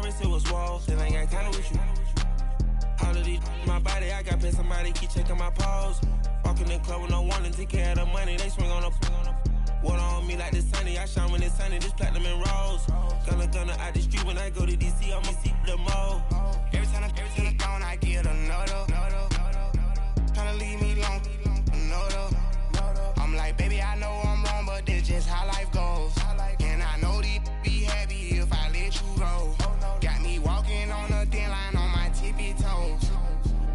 wrist, it was swole. Still ain't got time with you. All of these, my body, I got paid somebody keep checking my pose. Walking in the club with no warning, take care of the money, they swing on the water on me like the sunny, I shine when it's sunny, this platinum and rose. Gonna out the street when I go to DC, I'ma see the mo. Every time I'm gone, I get another. Tryna leave me alone, another. I'm like, baby, I know I'm wrong, but this just how life goes. And I know these be happy if I let you go. Got me walking on a thin line on my tippy toes.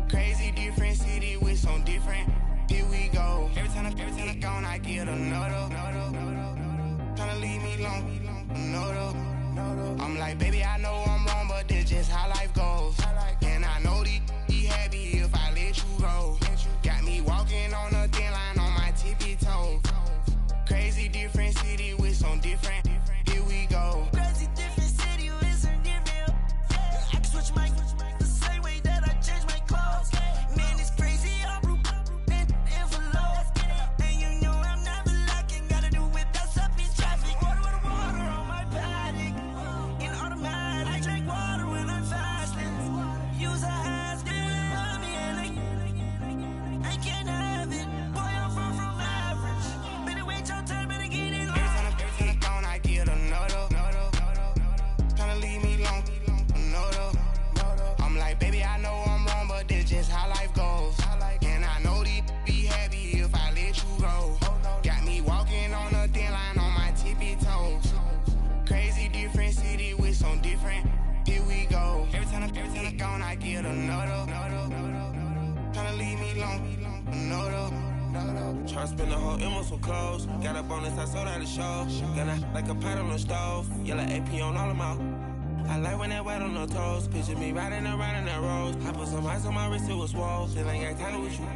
Crazy different city with some different. Here we go. Every time I'm gone, I get another. Tryna leave me alone, another. I'm like, baby, I know I'm wrong, but this just how life goes. And I know these be happy if I let you go. Got me walking on a thin line on my tippy toes. Crazy different city with some different. Here we go. Crazy different city with some different. I can switch my the same way that I change my clothes. Man, it's crazy. I'm and you know I'm never lacking. Gotta do it, that's up in traffic. Water on my paddock. In automatic, I drink water when I'm fasting. Use a ass, love me and I can't have it. Boy, I'm from average. Better wait your turn, better get it. Every time I'm gone, I get another. Tryna leave me alone, another. I'm like, baby, I know I'm wrong, but this just how life goes. And I know these be happy if I let you go. Got me walking on a thin line on my tippy toes. Crazy different city with some different. Here we go. Every time I'm gone, I get another. Tryna leave me alone, another. Tryna spend the whole M on some clothes. Got a bonus, I sold out the show. Got a, like a pot on the stove. Yellow AP on all of my. I like when that wet on the toes. Picture me riding around in that rose. I put some ice on my wrist, it was swole. Still ain't got time with you.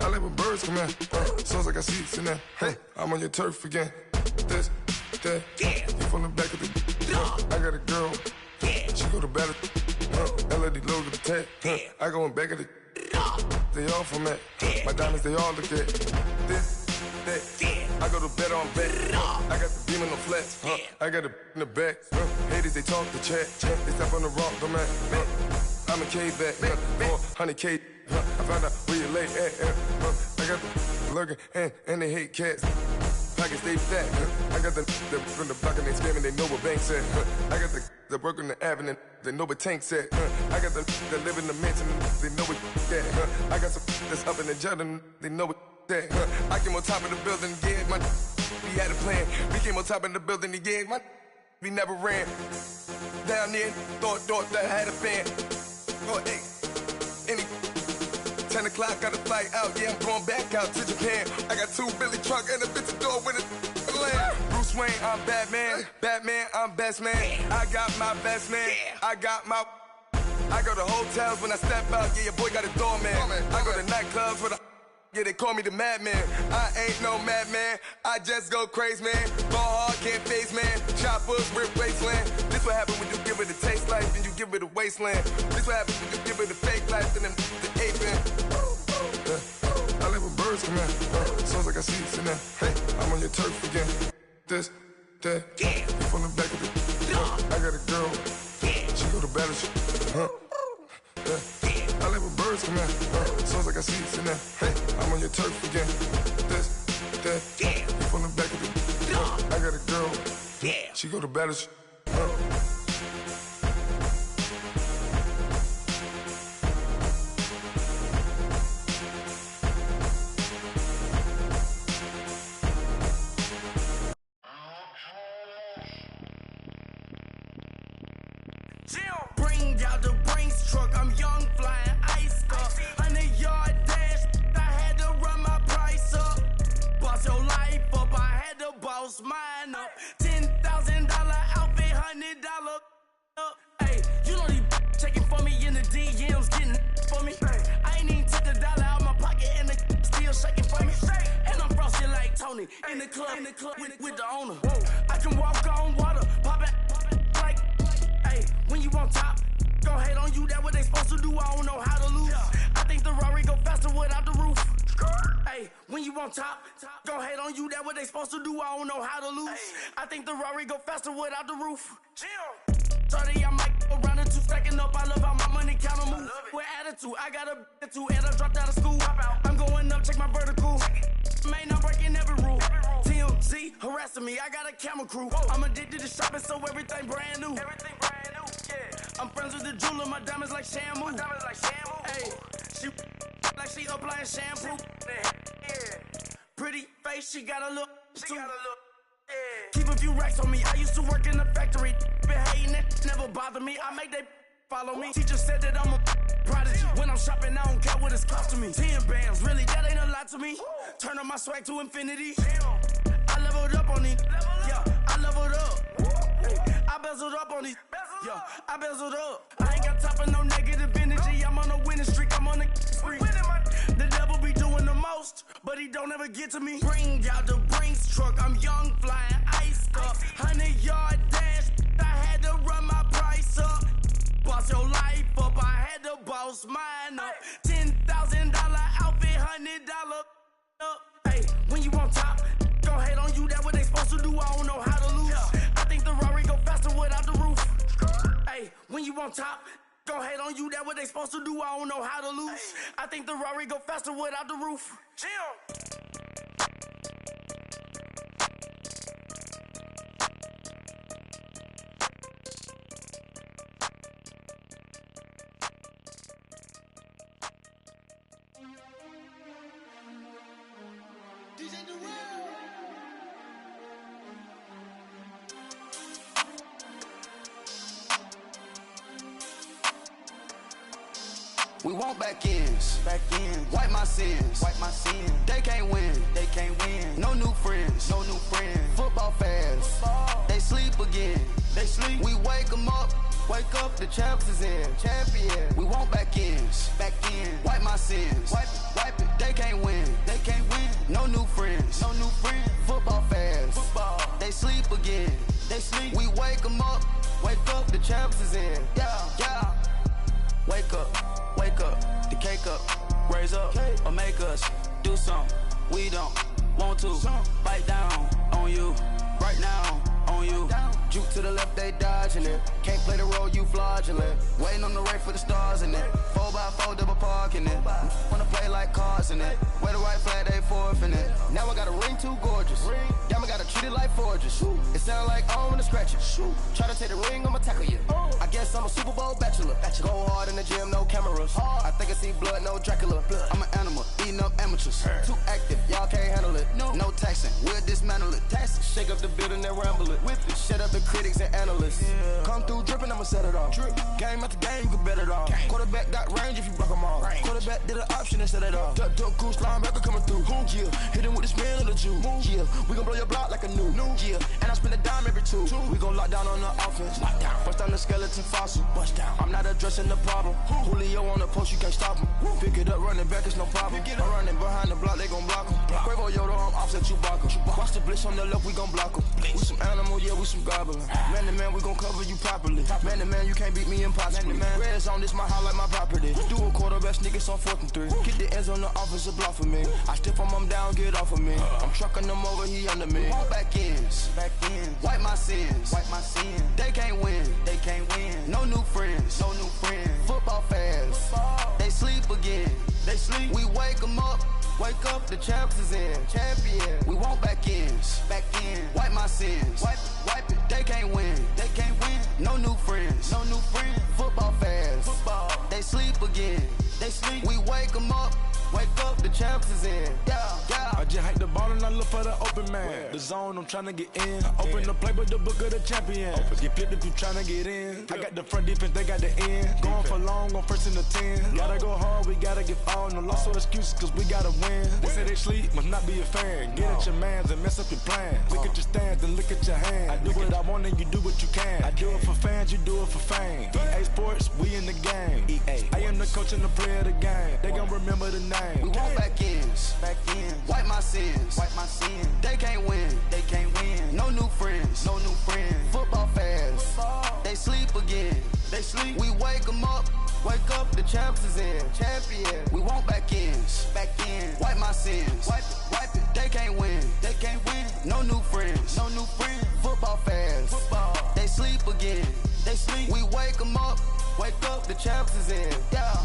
I like when birds come in. Sounds like I see seats in there. Hey, I'm on your turf again. This, that, you from the back of the. I got a girl. She go to battle. LED logo the tag. I go in back of the. They all from that. My diamonds, they all look at. This, that. I go to bed on back. I got the beam in the flats. I got it in the back. Haters, they talk the chat. They step on the rock, don't matter. I'm a cave back. 400K. I found out where you lay at. I got the lurking and they hate cats. Pockets stay fat. I got the from the block and they screaming, they know what banks at. I got the work on the avenue, they know what tanks at. I got the live in the mansion, they know what that. I got some that's up in the jungle, they know what that. I came on top of the building, yeah, my we had a plan. We came on top of the building, yeah, my we never ran. Down there, thought that I had a fan. Oh, hey, any 10 o'clock, got a flight out, yeah, I'm going back out to Japan. I got 2 Billy truck and a bitch door with a land. Bruce Wayne, I'm Batman. Batman, I'm best man. I got my best man. I got my. I go to hotels when I step out, yeah, your boy got a doorman. I go to nightclubs with a. Yeah, they call me the madman. I ain't no madman. I just go crazy, man. Ball hard, can't face, man. Choppers, rip wasteland. This what happen when you give it a taste life and you give it a wasteland. This what happen when you give it a fake life and then the aping. I live with birds come in. Sounds like I see seats in there. Hey, I'm on your turf again. This, that, you from the back of the. I got a girl. She go to battle. I live with birds come in. Sounds like I see seats in there. Hey, I'm on your turf again. This, that, you from the back of the. I got a girl. She go to battle. Bring out the Brinks truck, I'm young, flying ice up. 100-yard dash, I had to run my price up. Boss your life up, I had to boss mine up. $10,000 outfit, $100 in the club with the owner. I can walk on water, pop it like, hey, when you on top, gon' hate on you, that what they supposed to do, I don't know how to lose. I think the Rari go faster without the roof. Hey, when you on top, gon' hate on you, that what they supposed to do, I don't know how to lose. I think the Rari go faster without the roof. 30, I might go around the two, stacking up, I love how my money count on move. With attitude, I got a two, and I dropped out of school. I'm going up, check my vertical. Man, I'm breaking every rule. TMZ harassing me, I got a camera crew. I'm addicted to shopping, so everything brand new. I'm friends with the jeweler, my diamonds like shampoo. Hey, she like she applying shampoo. Pretty face, she got a look. Keep a few racks on me. I used to work in the factory. Been hating it, never bother me. I make they follow me. Teacher said that I'm a prodigy. When I'm shopping, I don't care what it's costing me. 10 bands, really, that ain't a lot to me. Turn on my swag to infinity. I leveled up on these. Yeah, I leveled up. I bezeled up on these. Yeah, I bezeled up. I ain't got time for no negative energy. I'm on a winning streak. I'm on a spree. The devil be doing the most, but he don't ever get to me. Bring out the Brinks truck. I'm young, flying, iced up. 100-yard dash. I had to run my price up. Boss your life up. I had to boss mine up. $10,000 outfit, $100 up. Hey, when you on top, gon' hate on you. That what they supposed to do. I don't know how to lose. I think the Rari go faster without the roof. Hey, when you on top, gon' hate on you, that what they supposed to do, I don't know how to lose. I think the Rari go faster without the roof. We want back ends, wipe my sins, They can't win, no new friends, Football fans, they sleep again, We wake them up, the champs is in, champion. We want back ends, wipe my sins, wipe it. They can't win, no new friends, Football fans, they sleep again, We wake them up, the champs is in, yeah. Wake up, the cake up, raise up, or make us do something we don't want to. Bite down on you, right now on you. Juke to the left, they dodging it. Can't play the role, you fraudulent. Waiting on the right for the stars in it. 4x4 double parking it. Wanna play like cars in it. Wear the white flag, they forfeiting it. Now I got a ring too gorgeous. Damn, I gotta treat it like forges. It sound like I wanna scratch it. Try to take the ring, I'ma tackle you. I guess I'm a Super Bowl bachelor. Go hard in the gym, no cameras. I think I see blood, no Dracula. I'm an animal, eating up amateurs. Too active, y'all can't handle it. No taxing, we'll dismantle it. Shake up the building and ramble it. Whip it, shut up the critics and analysts. Come through dripping, I'ma set it off. Game after game, you can bet it off. Quarterback got range if you block them all. Quarterback did an option and set it off. Duck, goose, linebacker coming through. Yeah, hit him with the spin of the Jew. Yeah, we gon' blow your block like a new. Yeah, and I spend a dime every two. We gon' lock down on the offense. Bust down the skeleton fossil. I'm not addressing the problem. Julio on the post, you can't stop him. Pick it up, running back, it's no problem. I'm running behind the block, they gon' block him. Quavo Yoda, I'm offset Chewbacca. Watch the blitz on the left, we gon' block him. We some animal, yeah, we some goblin. Man to man, we gon' cover you properly. Man to man, you can't beat me impossibly. Red zone, this my highlight, my property. Do a quarterback, niggas on 4th and 3. Get the ends on the offensive block for me. I stiff him down, get off of me. I'm trucking them over, he under me. Walk back ends, wipe my sins, They can't win, no new friends, Football fans, they sleep again, We wake them up, the champs is in, champion. We want back ends, wipe my sins, wipe it. They can't win, no new friends, Football fans, they sleep again, We wake them up, the champs is in, yeah. I just hike the ball and I look for the open man. The zone, I'm tryna get in. Open the play with the book of the champion. Get flipped if you tryna get in. I got the front defense, they got the end. Going for long, on 1st and the 10. Gotta go hard, we gotta get all. No loss or excuses, cause we gotta win. They say they sleep, must not be a fan. Get at your mans and mess up your plans. Look at your stands and look at your hands. I do what I want and you do what you can. I do it for fans, you do it for fame. EA Sports, we in the game. I am the coach and the player of the game. They gon' remember the name. We want back ends, wipe my sins. They can't win. No new friends. Football fans. They sleep again. We wake them up. Wake up, the champs is in. We want back ends. Wipe my sins. Wipe it. They can't win. No new friends. Football fans. They sleep again. We wake them up. Wake up, the champs is in. Yeah.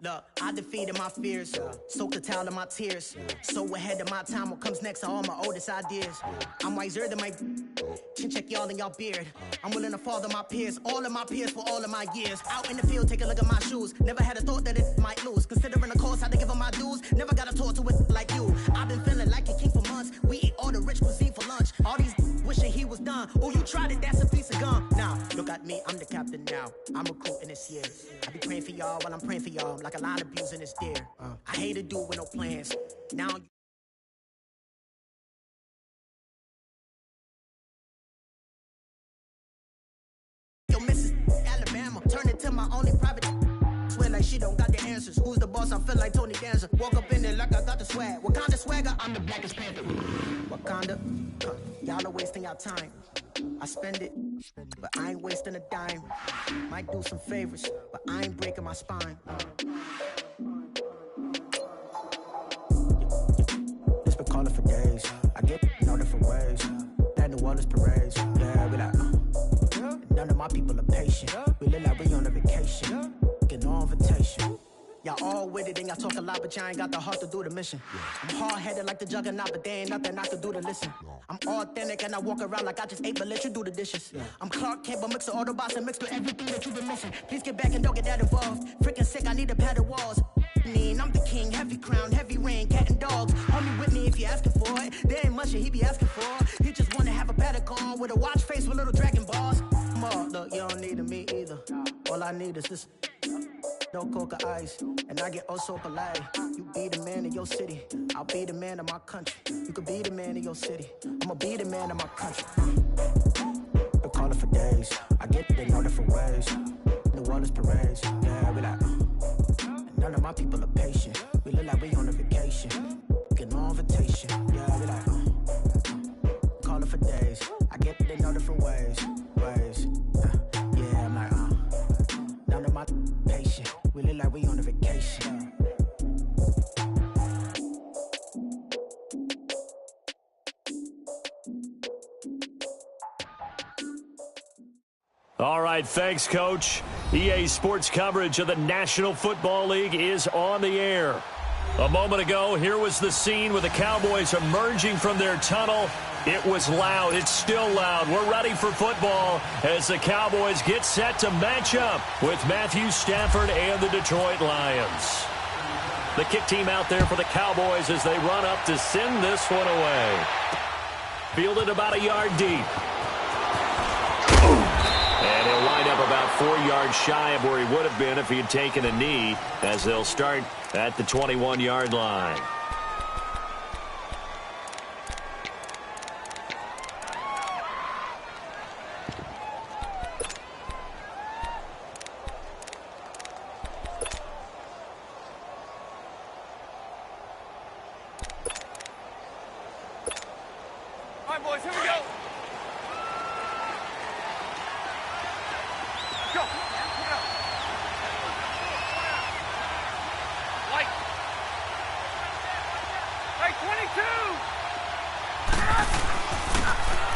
Look, I defeated my fears, soaked the towel in my tears. So ahead of my time, what comes next are all my oldest ideas. I'm wiser than my chin check y'all in y'all beard. I'm willing to father my peers, all of my peers for all of my years. Out in the field, take a look at my shoes. Never had a thought that it might lose. Considering the cost, I had to give them my dues. Never got a talk to it like you. I've been feeling like a king for months. We eat all the rich cuisine for lunch. All these wishing he was done. Oh, you tried it, that's a piece of gum. Now, look at me, I'm the captain now. I'm recruiting this year. I be praying for y'all while I'm praying for y'all. Like a line abusing this deer. I hate to do with no plans. Now yo, Mrs. Alabama, turn it to my only private. Swear like she don't got the answers. Who's the boss? I feel like Tony Danza. Walk up in there like I got the swag. What kind of swagger? I'm the blackest panther. Wakanda, y'all are wasting your time. I spend it, but I ain't wasting a dime. Might do some favors, but I ain't breaking my spine. It's been calling for days. I get in all different ways. That New Orleans parades. Yeah, we like, none of my people are patient. We live like we on a vacation. Get no invitation. Y'all all with it and y'all talk a lot, but y'all ain't got the heart to do the mission. I'm hard-headed like the juggernaut, but there ain't nothing I can do to listen. I'm authentic and I walk around like I just ate, but let you do the dishes. I'm Clark Kent, but mix the Autobots and mix with everything that you've been missing. Please get back and don't get that involved. Freaking sick, I need a pad of walls. I'm the king, heavy crown, heavy rain, cat and dogs. Homie with me if you're asking for it. There ain't much that he be asking for. He just wanna have a paddock on with a watch face with little dragon balls. Look, you don't need me either. All I need is this. No coca ice, and I get oh so polite. You be the man of your city, I'll be the man of my country. You could be the man of your city, I'ma be the man of my country. Been calling for days, I get it in all different ways. New Orleans parades, yeah, we like, none of my people are patient. We look like we on a vacation, get no invitation, yeah, we like, calling for days, I get it in all different ways. Yeah, I'm like, none of my patient. We look like we on a vacation. All right, thanks, Coach. EA Sports coverage of the National Football League is on the air. A moment ago, here was the scene with the Cowboys emerging from their tunnel. It was loud. It's still loud. We're ready for football as the Cowboys get set to match up with Matthew Stafford and the Detroit Lions. The kick team out there for the Cowboys as they run up to send this one away. Fielded about a yard deep. And he'll wind up about 4 yards shy of where he would have been if he had taken a knee, as they'll start at the 21-yard line. All right, boys, here we go. Go. Light. Hey, 22.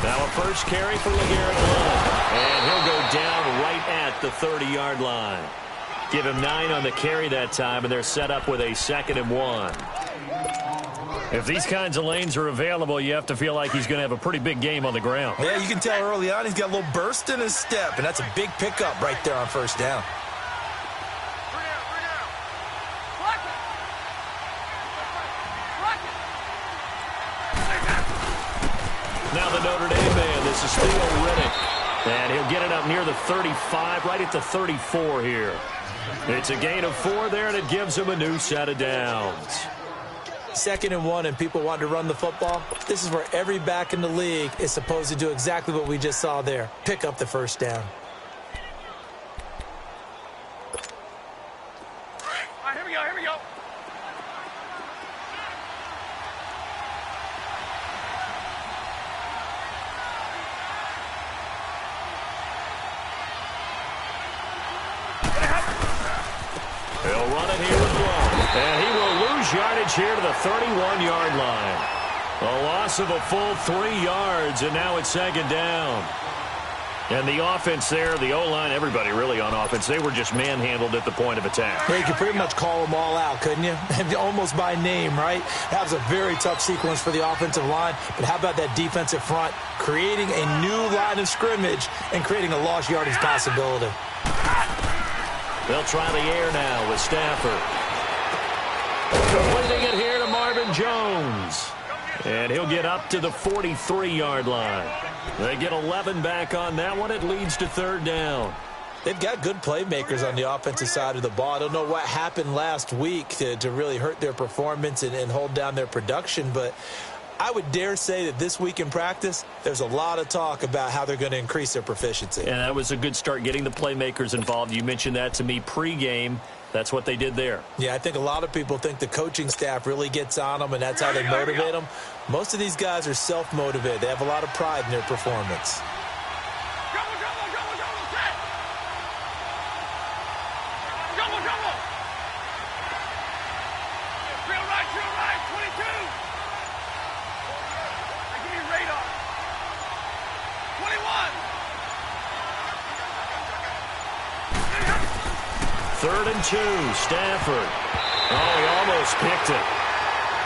Now a first carry for LeGarrette Blount, and he'll go down right at the 30-yard line. Give him 9 on the carry that time, and they're set up with a 2nd and 1. If these kinds of lanes are available, you have to feel like he's going to have a pretty big game on the ground. Yeah, you can tell early on he's got a little burst in his step, and that's a big pickup right there on first down. Bring it out. Block it. Block it. Notre Dame man. This is Theo Riddick. And he'll get it up near the 35, right at the 34 here. It's a gain of 4 there, and it gives him a new set of downs. 2nd and 1, and people want to run the football. This is where every back in the league is supposed to do exactly what we just saw there. Pick up the first down. All right, here we go, here we go. He'll run it here with Blount. And he will lose yardage here to the 31-yard line. A loss of a full 3 yards, and now it's 2nd down. And the offense there, the O-line, everybody really on offense, they were just manhandled at the point of attack. Yeah, you could pretty much call them all out, couldn't you? Almost by name, right? That was a very tough sequence for the offensive line. But how about that defensive front creating a new line of scrimmage and creating a lost yardage possibility? They'll try the air now with Stafford. Completing it here to Marvin Jones. And he'll get up to the 43-yard line. They get 11 back on that one. It leads to 3rd down. They've got good playmakers on the offensive side of the ball. I don't know what happened last week to really hurt their performance and hold down their production, but I would dare say that this week in practice, there's a lot of talk about how they're going to increase their proficiency. And that was a good start getting the playmakers involved. You mentioned that to me pregame. That's what they did there. Yeah, I think a lot of people think the coaching staff really gets on them, and that's how they motivate them. Most of these guys are self-motivated. They have a lot of pride in their performance. Third and 2, Stafford. Oh, he almost picked it.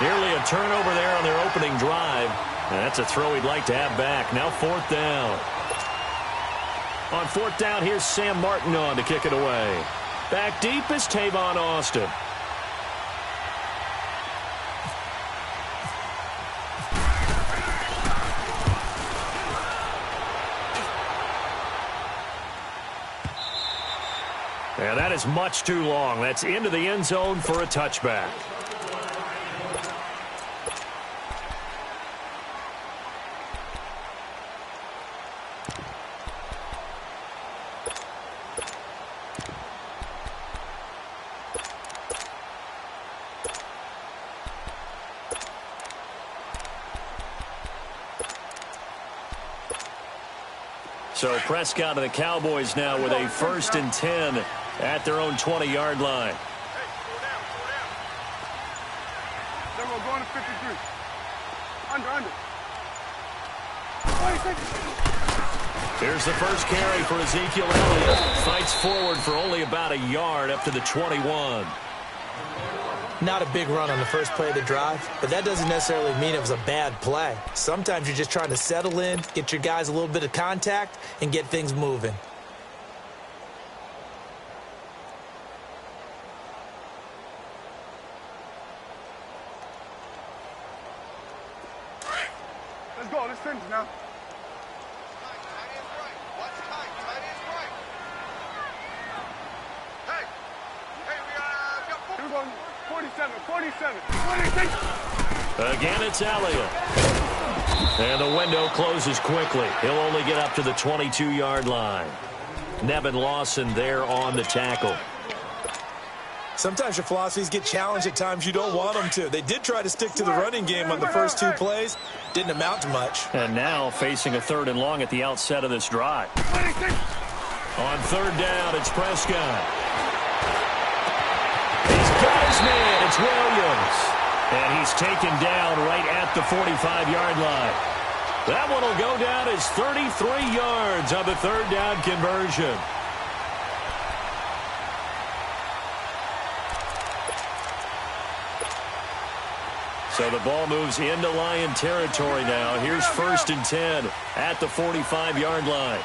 Nearly a turnover there on their opening drive. And that's a throw he'd like to have back. Now 4th down. On 4th down, here's Sam Martin on to kick it away. Back deep is Tavon Austin. And that is much too long. That's into the end zone for a touchback. So Prescott and the Cowboys now with a 1st and 10 at their own 20-yard line. Then we're going to 53. Under. 26. Here's the first carry for Ezekiel Elliott. Fights forward for only about a yard up to the 21. Not a big run on the first play of the drive, but that doesn't necessarily mean it was a bad play. Sometimes you're just trying to settle in, get your guys a little bit of contact, and get things moving. Let's go. Let's finish now. We're going 47, 47, 26. Again, it's Elliott. And the window closes quickly. He'll only get up to the 22-yard line. Nevin Lawson there on the tackle. Sometimes your philosophies get challenged at times you don't want them to. They did try to stick to the running game on the first 2 plays. Didn't amount to much. And now facing a 3rd and long at the outset of this drive. 26. On 3rd down, it's Prescott. He's got his man. It's Williams. And he's taken down right at the 45-yard line. That one will go down as 33 yards on the 3rd down conversion. So the ball moves into Lion territory now. Here's 1st and 10 at the 45-yard line.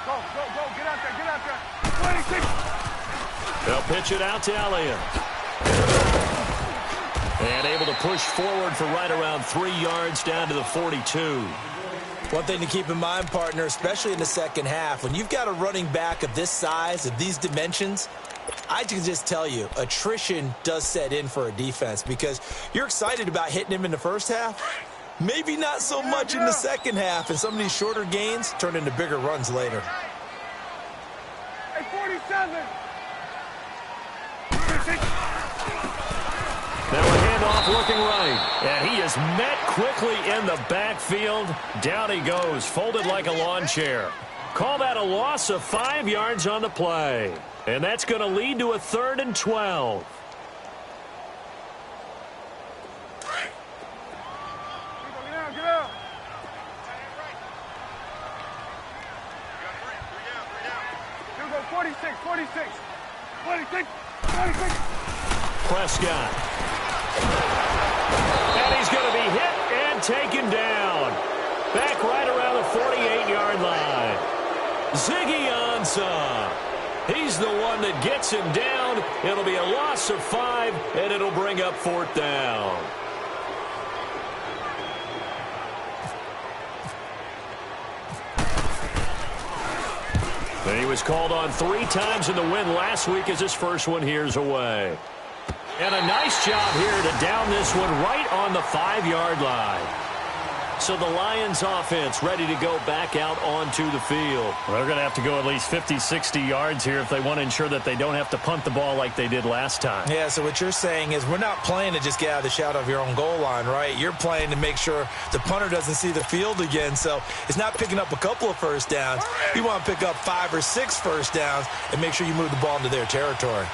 Go. Get out there. 26. They'll pitch it out to Elliott. And able to push forward for right around 3 yards down to the 42. One thing to keep in mind, partner, especially in the second half, when you've got a running back of this size, of these dimensions, I can just tell you, attrition does set in for a defense because you're excited about hitting him in the first half. Maybe not so much in the second half, and some of these shorter gains turn into bigger runs later. Hey, 47. Now a handoff looking right, and he is met quickly in the backfield. Down he goes, folded like a lawn chair. Call that a loss of 5 yards on the play, and that's going to lead to a 3rd and 12. Get out. Here we go, 46. Prescott. And he's going to be hit and taken down. Back right around the 48-yard line. Ziggy Ansah. He's the one that gets him down. It'll be a loss of 5, and it'll bring up 4th down. And he was called on 3 times in the win last week as his first one here's away. And a nice job here to down this one right on the 5-yard line. So the Lions offense ready to go back out onto the field. They're going to have to go at least 50, 60 yards here if they want to ensure that they don't have to punt the ball like they did last time. Yeah, so what you're saying is we're not playing to just get out of the shadow of your own goal line, right? You're playing to make sure the punter doesn't see the field again. So it's not picking up a couple of first downs. You want to pick up 5 or 6 first downs and make sure you move the ball into their territory.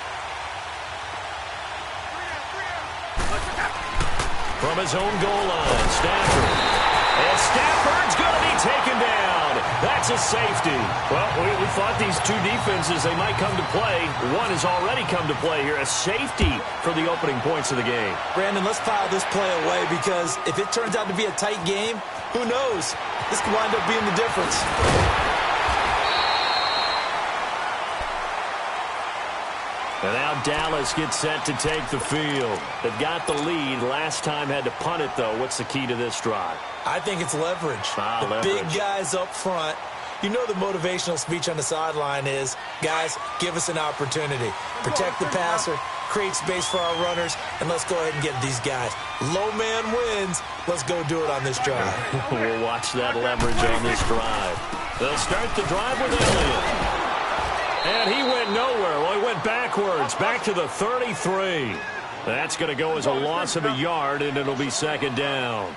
From his own goal line, Stafford. And Stafford's going to be taken down. That's a safety. Well, we thought these two defenses, they might come to play. One has already come to play here. A safety for the opening points of the game. Brandon, let's file this play away because if it turns out to be a tight game, who knows? This could wind up being the difference. And now Dallas gets set to take the field. They've got the lead. Last time had to punt it, though. What's the key to this drive? I think it's leverage. Leverage. Big guys up front. You know the motivational speech on the sideline is, guys, give us an opportunity. Protect the passer, create space for our runners, and let's go ahead and get these guys. Low man wins. Let's go do it on this drive. We'll watch that leverage on this drive. They'll start the drive with Elliott. And he went nowhere. Well, he went backwards, back to the 33. That's going to go as a loss of a yard, and it'll be 2nd down.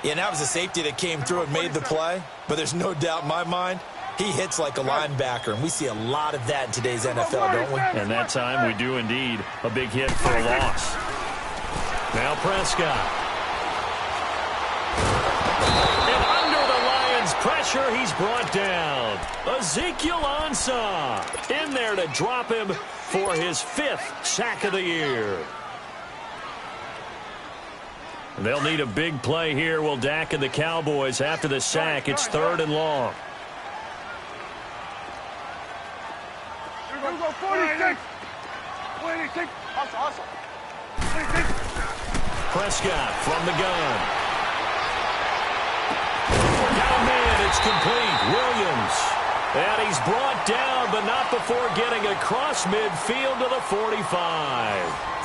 Yeah, and that was a safety that came through and made the play. But there's no doubt in my mind, he hits like a linebacker. And we see a lot of that in today's NFL, don't we? And that time we do indeed. A big hit for a loss. Now Prescott. And under the Lions' pressure, he's brought down. Ezekiel Ansah in there to drop him for his 5th sack of the year. They'll need a big play here, will Dak and the Cowboys. After the sack, it's 3rd and long. Here we go, 46. 26. Awesome. 26. Prescott from the gun. Down man, it's complete. Williams. And he's brought down, but not before getting across midfield to the 45.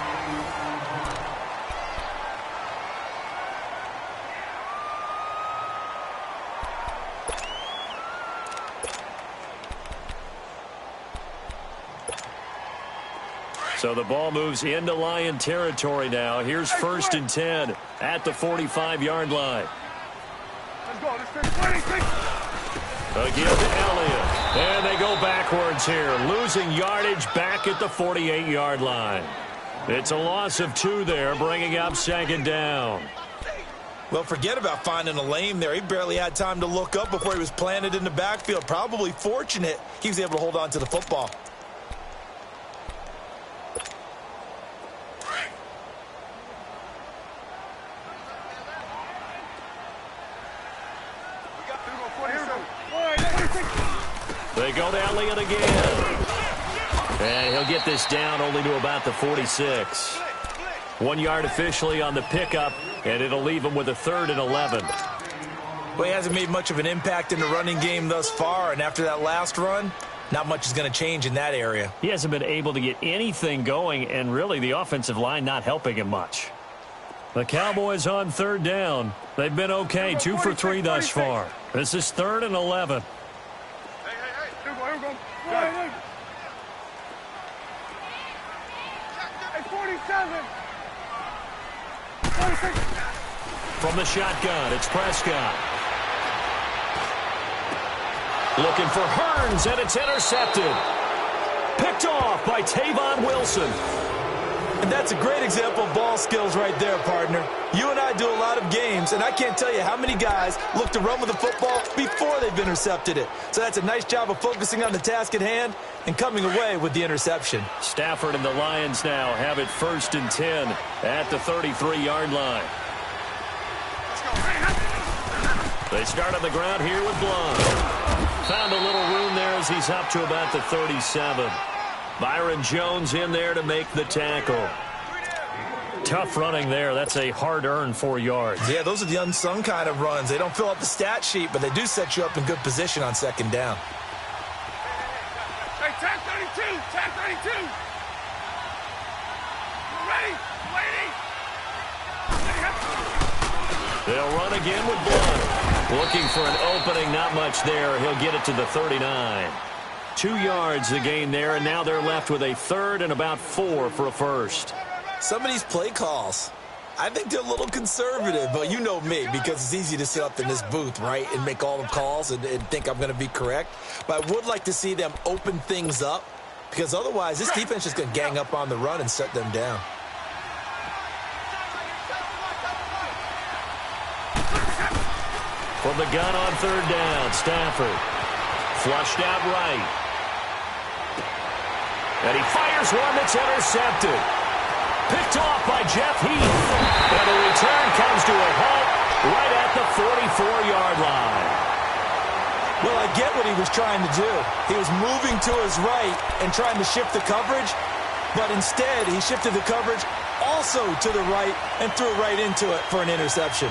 So the ball moves into Lion territory now. Here's 1st and 10 at the 45-yard line. Let's go. Let's finish. 26. Again to Elliott. And they go backwards here, losing yardage back at the 48-yard line. It's a loss of 2 there, bringing up 2nd down. Well, forget about finding a lane there. He barely had time to look up before he was planted in the backfield. Probably fortunate he was able to hold on to the football. They go to Elliott again. And he'll get this down only to about the 46. 1 yard officially on the pickup, and it'll leave him with a 3rd and 11. Well, he hasn't made much of an impact in the running game thus far, and after that last run, not much is going to change in that area. He hasn't been able to get anything going, and really the offensive line not helping him much. The Cowboys on 3rd down. They've been okay, 2 for 3 thus far. This is 3rd and 11. Hey. Here we go. Hey, 47. 46. From the shotgun, it's Prescott. Looking for Hearns, and it's intercepted. Picked off by Tavon Wilson. And that's a great example of ball skills right there, partner. You and I do a lot of games, and I can't tell you how many guys look to run with the football before they've intercepted it. So that's a nice job of focusing on the task at hand and coming away with the interception. Stafford and the Lions now have it 1st and 10 at the 33-yard line. They start on the ground here with Blunt. Found a little room there as he's up to about the 37. Byron Jones in there to make the tackle. Tough running there. That's a hard-earned 4 yards. Yeah, those are the unsung kind of runs. They don't fill out the stat sheet, but they do set you up in good position on 2nd down. Hey, tag 32. Tag 32. Ready? Waiting. They'll run again with Blunt. Looking for an opening, not much there. He'll get it to the 39. 2 yards the gain there, and now they're left with a 3rd and about 4 for a first. Some of these play calls, I think they're a little conservative, but you know me, because it's easy to sit up in this booth, right, and make all the calls and think I'm going to be correct. But I would like to see them open things up, because otherwise this defense is going to gang up on the run and set them down. From the gun on 3rd down, Stafford. Flushed out right. And he fires one that's intercepted. Picked off by Jeff Heath. And the return comes to a halt right at the 44-yard line. Well, I get what he was trying to do. He was moving to his right and trying to shift the coverage, but instead he shifted the coverage also to the right and threw right into it for an interception.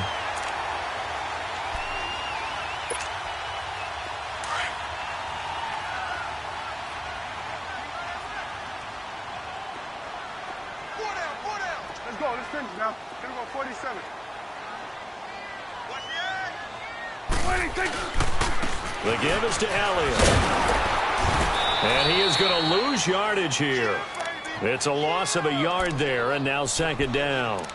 Let's go. Let's finish now. Here we go. 47. The give is to Elliott. And he is going to lose yardage here. It's a loss of a yard there, and now 2nd down.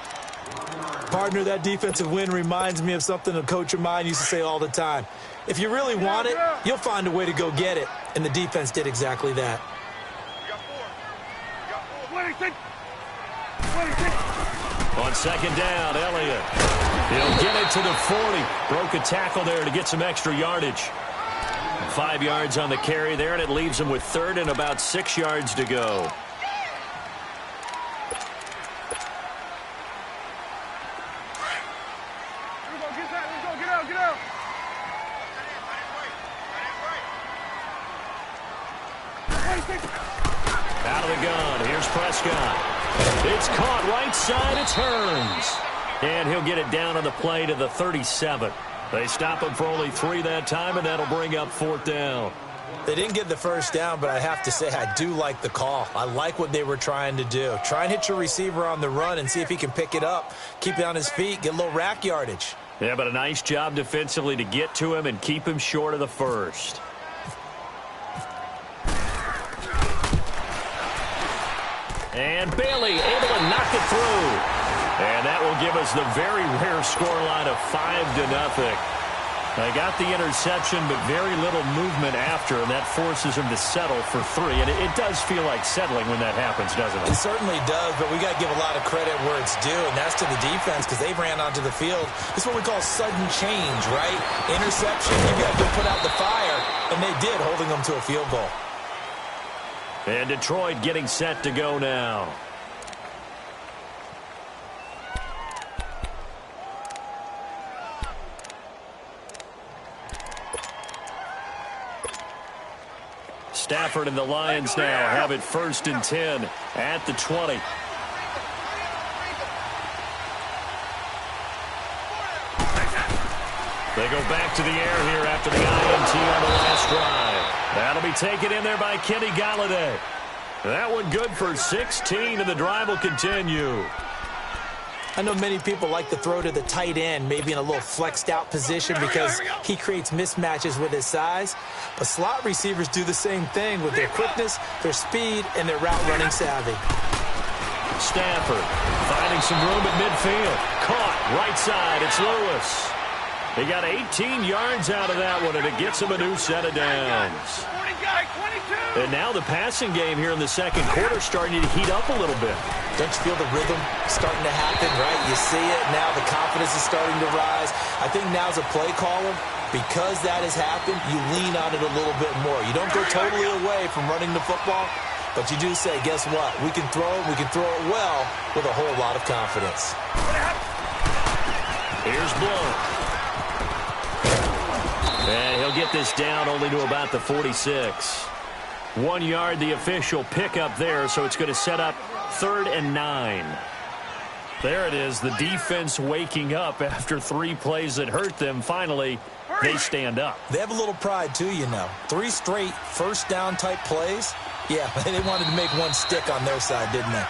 Partner, that defensive win reminds me of something a coach of mine used to say all the time. If you really want it, you'll find a way to go get it. And the defense did exactly that. On 2nd down, Elliott. He'll get it to the 40. Broke a tackle there to get some extra yardage. 5 yards on the carry there, and it leaves him with 3rd and about 6 yards to go. Out of the gun, here's Prescott. It's caught right side, it's Hearns. And he'll get it down on the play to the 37. They stop him for only 3 that time, and that'll bring up 4th down. They didn't get the first down, but I have to say I do like the call. I like what they were trying to do. Try and hit your receiver on the run and see if he can pick it up, keep it on his feet, get a little rack yardage. Yeah, but a nice job defensively to get to him and keep him short of the first. And Bailey able to knock it through. And that will give us the very rare scoreline of 5-0. They got the interception, but very little movement after, and that forces him to settle for 3. And it does feel like settling when that happens, doesn't it? It certainly does, but we got to give a lot of credit where it's due, and that's to the defense because they ran onto the field. It's what we call sudden change, right? Interception, you got to put out the fire, and they did, holding them to a field goal. And Detroit getting set to go now. Stafford and the Lions now have it 1st and 10 at the 20. They go back to the air here after the INT on the last drive. That'll be taken in there by Kenny Galladay. That one good for 16, and the drive will continue. I know many people like to throw to the tight end, maybe in a little flexed out position because he creates mismatches with his size. But slot receivers do the same thing with their quickness, their speed, and their route running savvy. Stafford finding some room at midfield. Caught right side. It's Lewis. He got 18 yards out of that one, and it gets him a new set of downs. And now the passing game here in the second quarter starting to heat up a little bit. Don't you feel the rhythm starting to happen, right? You see it. Now the confidence is starting to rise. I think now's a play caller. Because that has happened, you lean on it a little bit more. You don't go totally away from running the football, but you do say, guess what? We can throw it. We can throw it well with a whole lot of confidence. Here's Blow. And he'll get this down only to about the 46. 1 yard, the official pickup there, so it's going to set up 3rd and 9. There it is, the defense waking up after 3 plays that hurt them. Finally, they stand up. They have a little pride, too, you know. 3 straight first down type plays. Yeah, they wanted to make one stick on their side, didn't they?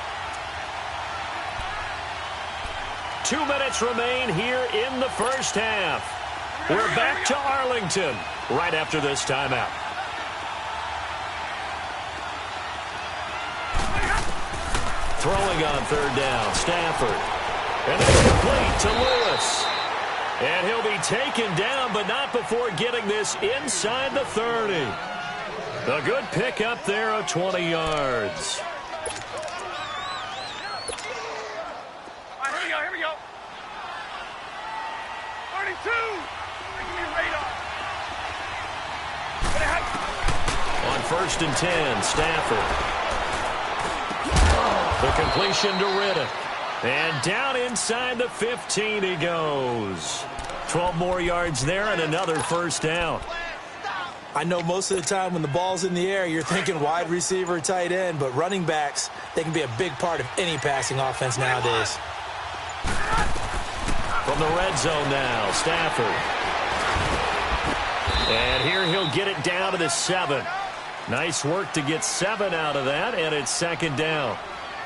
2 minutes remain here in the first half. We're back to Arlington right after this timeout. Throwing on 3rd down, Stafford. And it's complete to Lewis. And he'll be taken down, but not before getting this inside the 30. A good pickup there of 20 yards. All right, here we go. 32. On 1st and 10, Stafford. The completion to Riddick. And down inside the 15 he goes. 12 more yards there and another first down. I know most of the time when the ball's in the air, you're thinking wide receiver, tight end, but running backs, they can be a big part of any passing offense nowadays. From the red zone now, Stafford. And here he'll get it down to the 7. Nice work to get 7 out of that, and it's 2nd down.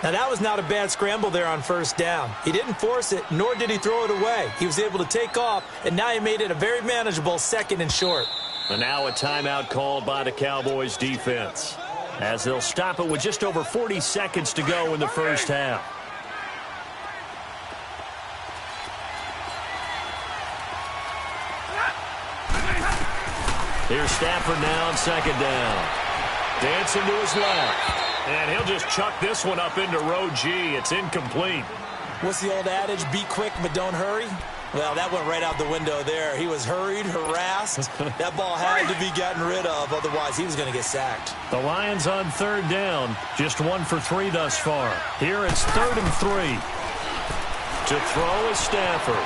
Now, that was not a bad scramble there on 1st down. He didn't force it, nor did he throw it away. He was able to take off, and now he made it a very manageable 2nd and short. And now a timeout called by the Cowboys defense, as they'll stop it with just over 40 seconds to go in the first half. Here's Stafford now on 2nd down. Dancing to his left. And he'll just chuck this one up into row G. It's incomplete. What's the old adage? Be quick, but don't hurry? Well, that went right out the window there. He was hurried, harassed. That ball had to be gotten rid of. Otherwise, he was going to get sacked. The Lions on 3rd down. Just 1 for 3 thus far. Here it's 3rd and 3. To throw is Stafford.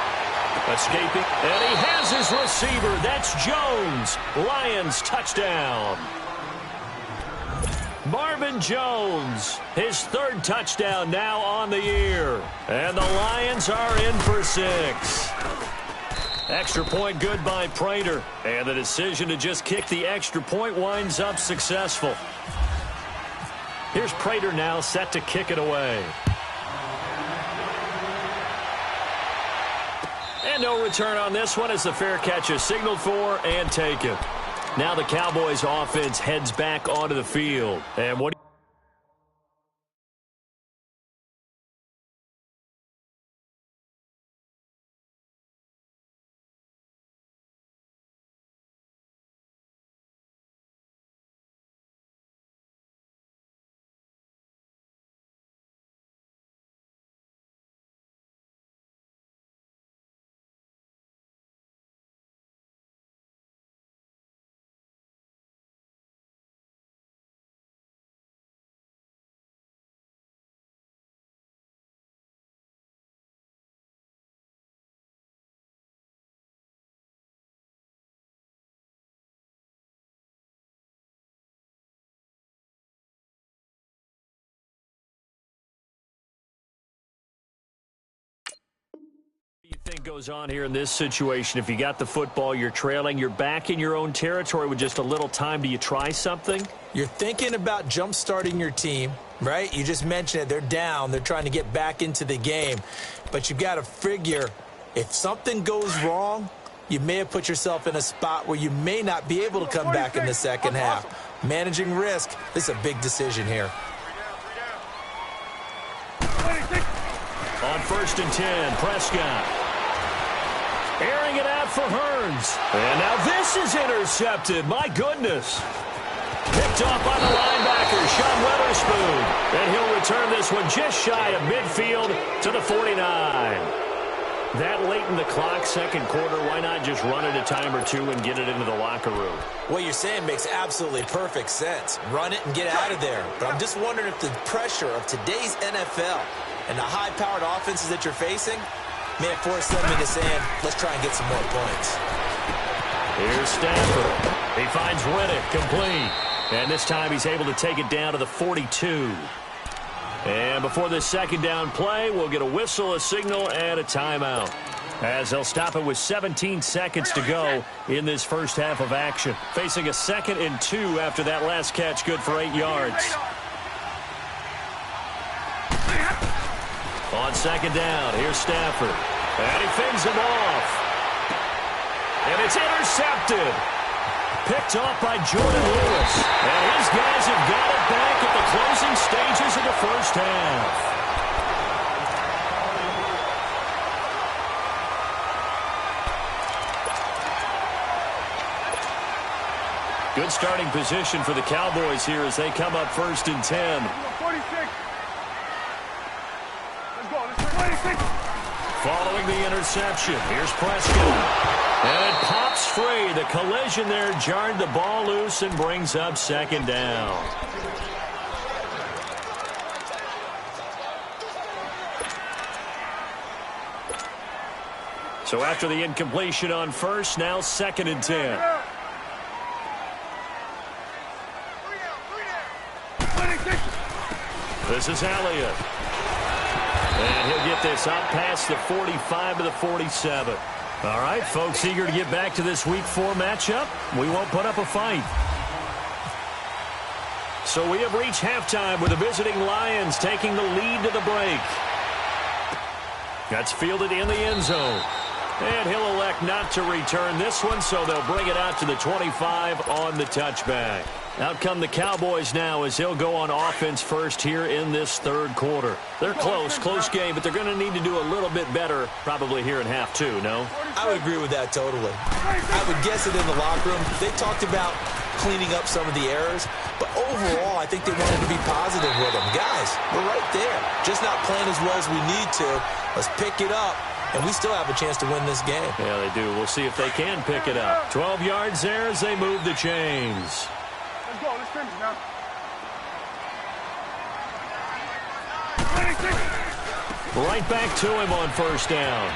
Escaping. And he has his receiver. That's Jones. Lions touchdown. Marvin Jones, his 3rd touchdown now on the year. And the Lions are in for 6. Extra point good by Prater. And the decision to just kick the extra point winds up successful. Here's Prater now set to kick it away. And no return on this one as the fair catch is signaled for and taken. Now the Cowboys offense heads back onto the field. And what goes on here in this situation? If you got the football, you're trailing, you're back in your own territory with just a little time. Do you try something? You're thinking about jump-starting your team, right? You just mentioned it. They're down. They're trying to get back into the game. But you've got to figure if something goes wrong, you may have put yourself in a spot where you may not be able to come back in the second half. Managing risk, this is a big decision here. On 1st and 10, Prescott. Airing it out for Hearns. And now this is intercepted. My goodness. Picked off by the linebacker, Sean Weatherspoon. And he'll return this one just shy of midfield to the 49. That late in the clock, second quarter, why not just run it a time or two and get it into the locker room? What you're saying makes absolutely perfect sense. Run it and get out of there. But I'm just wondering if the pressure of today's NFL and the high-powered offenses that you're facing may have forced them into saying, let's try and get some more points. Here's Stafford. He finds Riddick complete. And this time he's able to take it down to the 42. And before this second down play, we'll get a whistle, a signal, and a timeout, as they'll stop it with 17 seconds to go in this first half of action. Facing a 2nd and 2 after that last catch, good for 8 yards. On second down, here's Stafford. And he fends him off. And it's intercepted. Picked off by Jordan Lewis. And his guys have got it back at the closing stages of the first half. Good starting position for the Cowboys here as they come up 1st and 10. 46. Let's go. Let's go. 46. Following the interception, here's Prescott. And it pops free. The collision there jarred the ball loose and brings up 2nd down. So after the incompletion on first, now 2nd and 10. This is Elliott. And he'll get this up past the 45 to the 47. All right, folks, eager to get back to this Week 4 matchup. We won't put up a fight. So we have reached halftime with the visiting Lions taking the lead to the break. That's fielded in the end zone. And he'll elect not to return this one, so they'll bring it out to the 25 on the touchback. Out come the Cowboys now as they'll go on offense first here in this third quarter. They're close game, but they're going to need to do a little bit better probably here in half two, no? I would agree with that totally. I would guess that in the locker room, they talked about cleaning up some of the errors, but overall, I think they wanted to be positive with them. Guys, we're right there. Just not playing as well as we need to. Let's pick it up. And we still have a chance to win this game. Yeah, they do. We'll see if they can pick it up. 12 yards there as they move the chains. Let's go. Let's finish now. Right back to him on first down.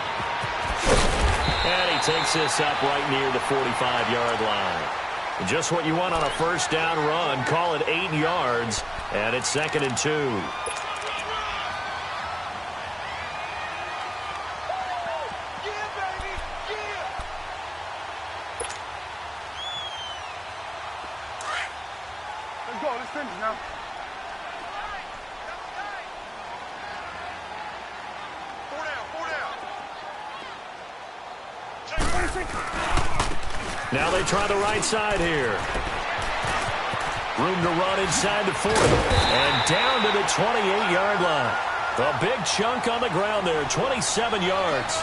And he takes this up right near the 45-yard line. Just what you want on a first down run. Call it 8 yards. And it's 2nd and 2. Now they try the right side here. Room to run inside the 40. And down to the 28-yard line. A big chunk on the ground there, 27 yards.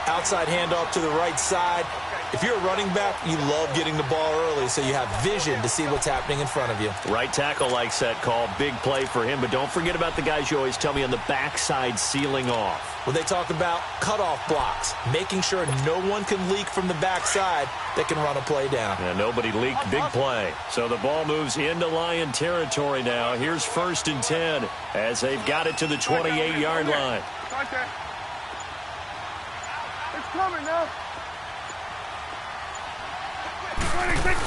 Outside handoff to the right side. If you're a running back, you love getting the ball early so you have vision to see what's happening in front of you. Right tackle likes that call. Big play for him. But don't forget about the guys you always tell me on the backside sealing off. When they talk about cutoff blocks, making sure no one can leak from the backside that can run a play down. Yeah, nobody leaked. Big play. So the ball moves into Lion territory now. Here's 1st and 10 as they've got it to the 28-yard line. Right there. It's coming now. 26.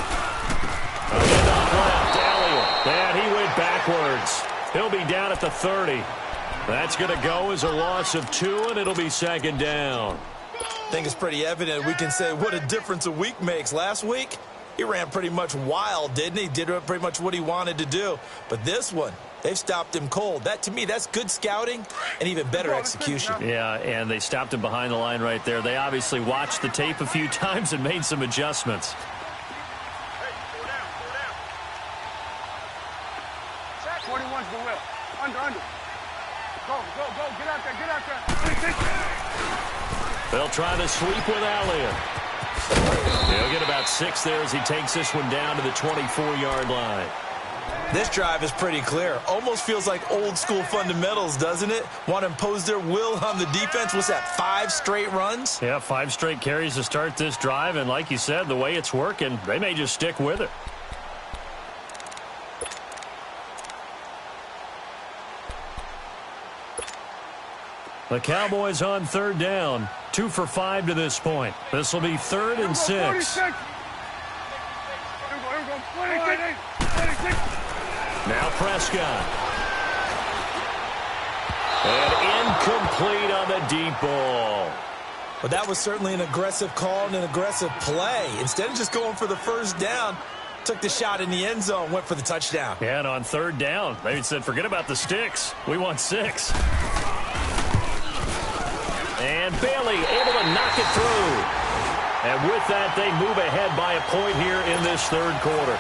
Handoff left, Elliott. And he went backwards. He'll be down at the 30. That's going to go as a loss of 2, and it'll be 2nd down. I think it's pretty evident. We can say what a difference a week makes. Last week, he ran pretty much wild, didn't he? Did pretty much what he wanted to do. But this one, they've stopped him cold. That, to me, that's good scouting and even better execution. Yeah, and they stopped him behind the line right there. They obviously watched the tape a few times and made some adjustments. Hey, slow down, slow down. 41's the will. Under. Go, get out there. They'll try to sweep with Elliott. He'll get about 6 there as he takes this one down to the 24-yard line. This drive is pretty clear. Almost feels like old school fundamentals, doesn't it? Want to impose their will on the defense. What's that, 5 straight runs? Yeah, 5 straight carries to start this drive. And like you said, the way it's working, they may just stick with it. The Cowboys on 3rd down. 2 for 5 to this point. This will be 3rd and 6. Here we go. 26. Now Prescott. And incomplete on the deep ball. But that was certainly an aggressive call and an aggressive play. Instead of just going for the first down, took the shot in the end zone, went for the touchdown. Yeah, and on 3rd down, they said, forget about the sticks. We want 6. And Bailey able to knock it through. And with that, they move ahead by a point here in this 3rd quarter.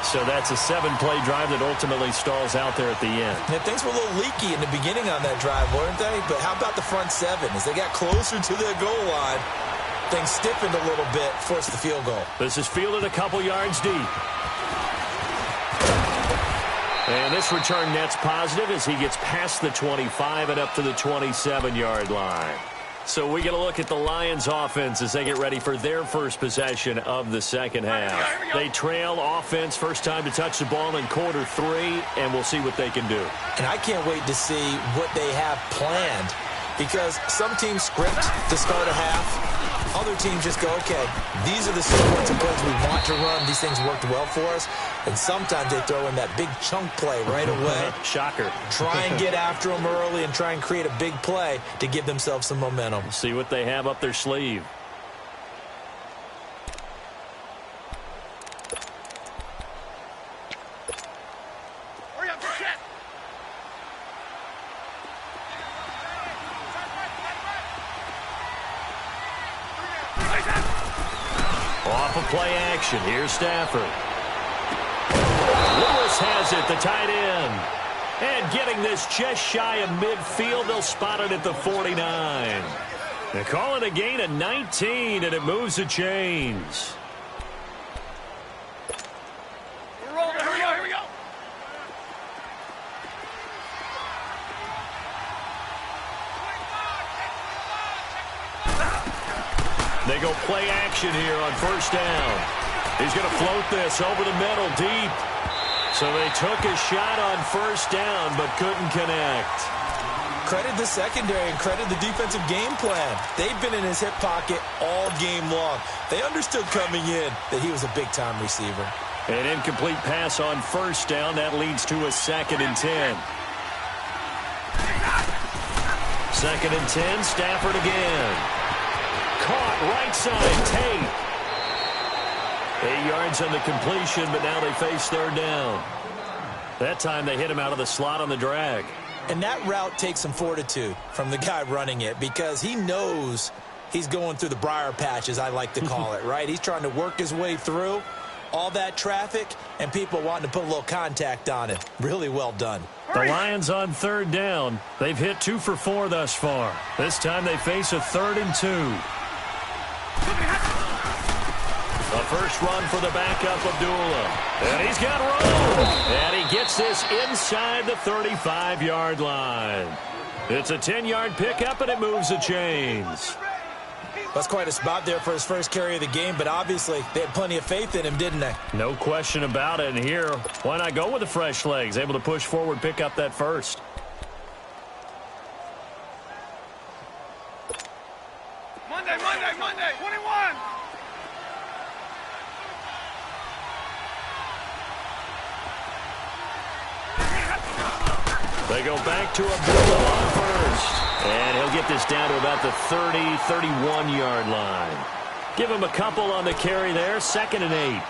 So that's a 7-play drive that ultimately stalls out there at the end. Yeah, things were a little leaky in the beginning on that drive, weren't they? But how about the front 7? As they got closer to their goal line, things stiffened a little bit, forced the field goal. This is fielded a couple yards deep. And this return net's positive as he gets past the 25 and up to the 27-yard line. So we get a look at the Lions offense as they get ready for their first possession of the second half. They trail offense, first time to touch the ball in quarter 3, and we'll see what they can do. And I can't wait to see what they have planned, because some teams script to start a half. Other teams just go, okay, these are the sequence of plays we want to run. These things worked well for us. And sometimes they throw in that big chunk play right away. Shocker. Try and get after them early and try and create a big play to give themselves some momentum. See what they have up their sleeve. Hurry up, get set. Off of play action. Here's Stafford. Lewis has it, the tight end. And getting this just shy of midfield, they'll spot it at the 49. They call it a gain of 19, and it moves the chains. We're rolling. Here we go. They go play action here on first down. He's going to float this over the middle deep. So they took a shot on first down but couldn't connect. Credit the secondary and credit the defensive game plan. They've been in his hip pocket all game long. They understood coming in that he was a big-time receiver. An incomplete pass on first down. That leads to a 2nd and 10. 2nd and 10, Stafford again. Caught right side, Tate. 8 yards on the completion, but now they face 3rd down. That time they hit him out of the slot on the drag. And that route takes some fortitude from the guy running it, because he knows he's going through the briar patch, as I like to call it, right? He's trying to work his way through all that traffic and people wanting to put a little contact on it. Really well done. The Lions on 3rd down. They've hit 2 for 4 thus far. This time they face a 3rd and 2. The first run for the backup, Abdullah. And he's got room. And he gets this inside the 35-yard line. It's a 10-yard pickup, and it moves the chains. That's quite a spot there for his first carry of the game, but obviously they had plenty of faith in him, didn't they? No question about it. And here, why not go with the fresh legs? Able to push forward, pick up that first. Monday, 21. They go back to Abdullah on first. And he'll get this down to about the 30, 31-yard line. Give him a couple on the carry there, 2nd and 8.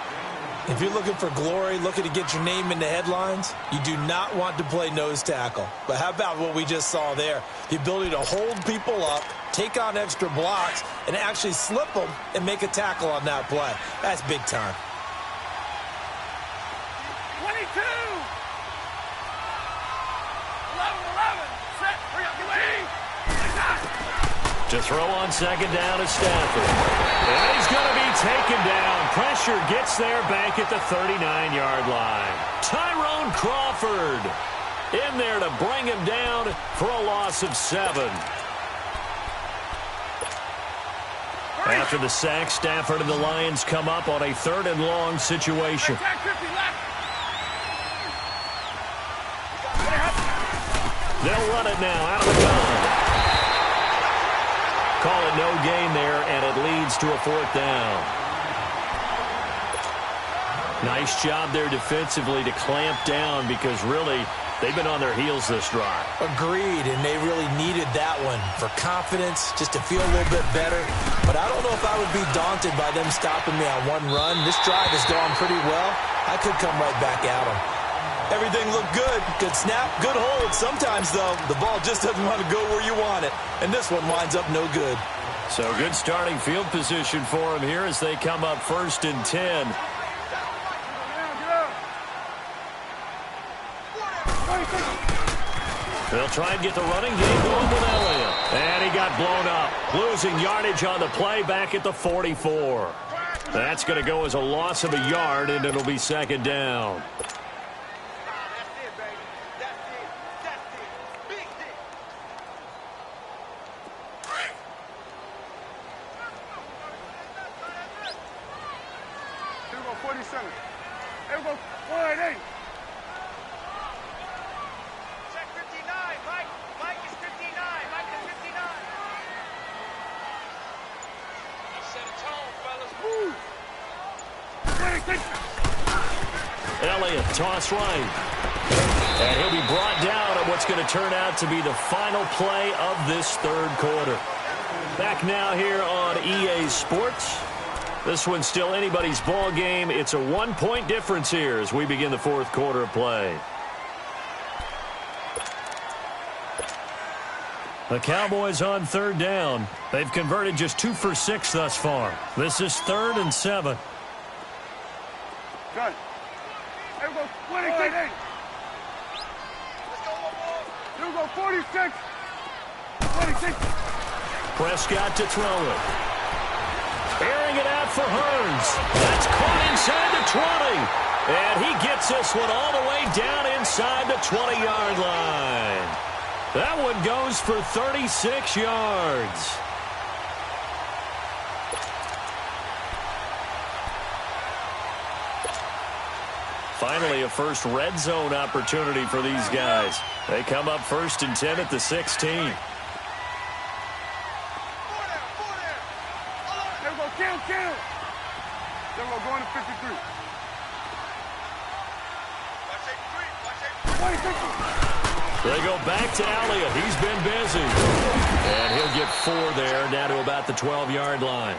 If you're looking for glory, looking to get your name in the headlines, you do not want to play nose tackle. But how about what we just saw there? The ability to hold people up, take on extra blocks, and actually slip them and make a tackle on that play. That's big time. 22! 11, set, hurry up, To throw on 2nd down is Stafford. And he's going to be taken down. Pressure gets there back at the 39-yard line. Tyrone Crawford in there to bring him down for a loss of 7. After the sack, Stafford and the Lions come up on a 3rd and long situation. They'll run it now out of the gun. Call it no gain there, and it leads to a 4th down. Nice job there defensively to clamp down because really they've been on their heels this drive. Agreed, and they really needed that one for confidence, just to feel a little bit better. But I don't know if I would be daunted by them stopping me on one run. This drive has gone pretty well. I could come right back at them. Everything looked good. Good snap, good hold. Sometimes, though, the ball just doesn't want to go where you want it. And this one winds up no good. So good starting field position for him here as they come up 1st and 10. They'll try and get the running game going with Elliott. And he got blown up. Losing yardage on the play back at the 44. That's going to go as a loss of a yard, and it'll be 2nd down. Elliott, toss right. And he'll be brought down on what's going to turn out to be the final play of this 3rd quarter. Back now here on EA Sports. This one's still anybody's ball game. It's a 1-point difference here as we begin the 4th quarter of play. The Cowboys on 3rd down. They've converted just 2 for 6 thus far. This is 3rd and 7. Good. Here we go, 26. Here we go, 46. 26. Prescott to throw it. Airing it out for Hurns. That's caught inside the 20. And he gets this one all the way down inside the 20-yard line. That one goes for 36 yards. Finally, a first red zone opportunity for these guys. They come up 1st and 10 at the 16. There we go, kill. There we go, going to 53. They go back to Elliott. He's been busy. And he'll get 4 there, down to about the 12-yard line.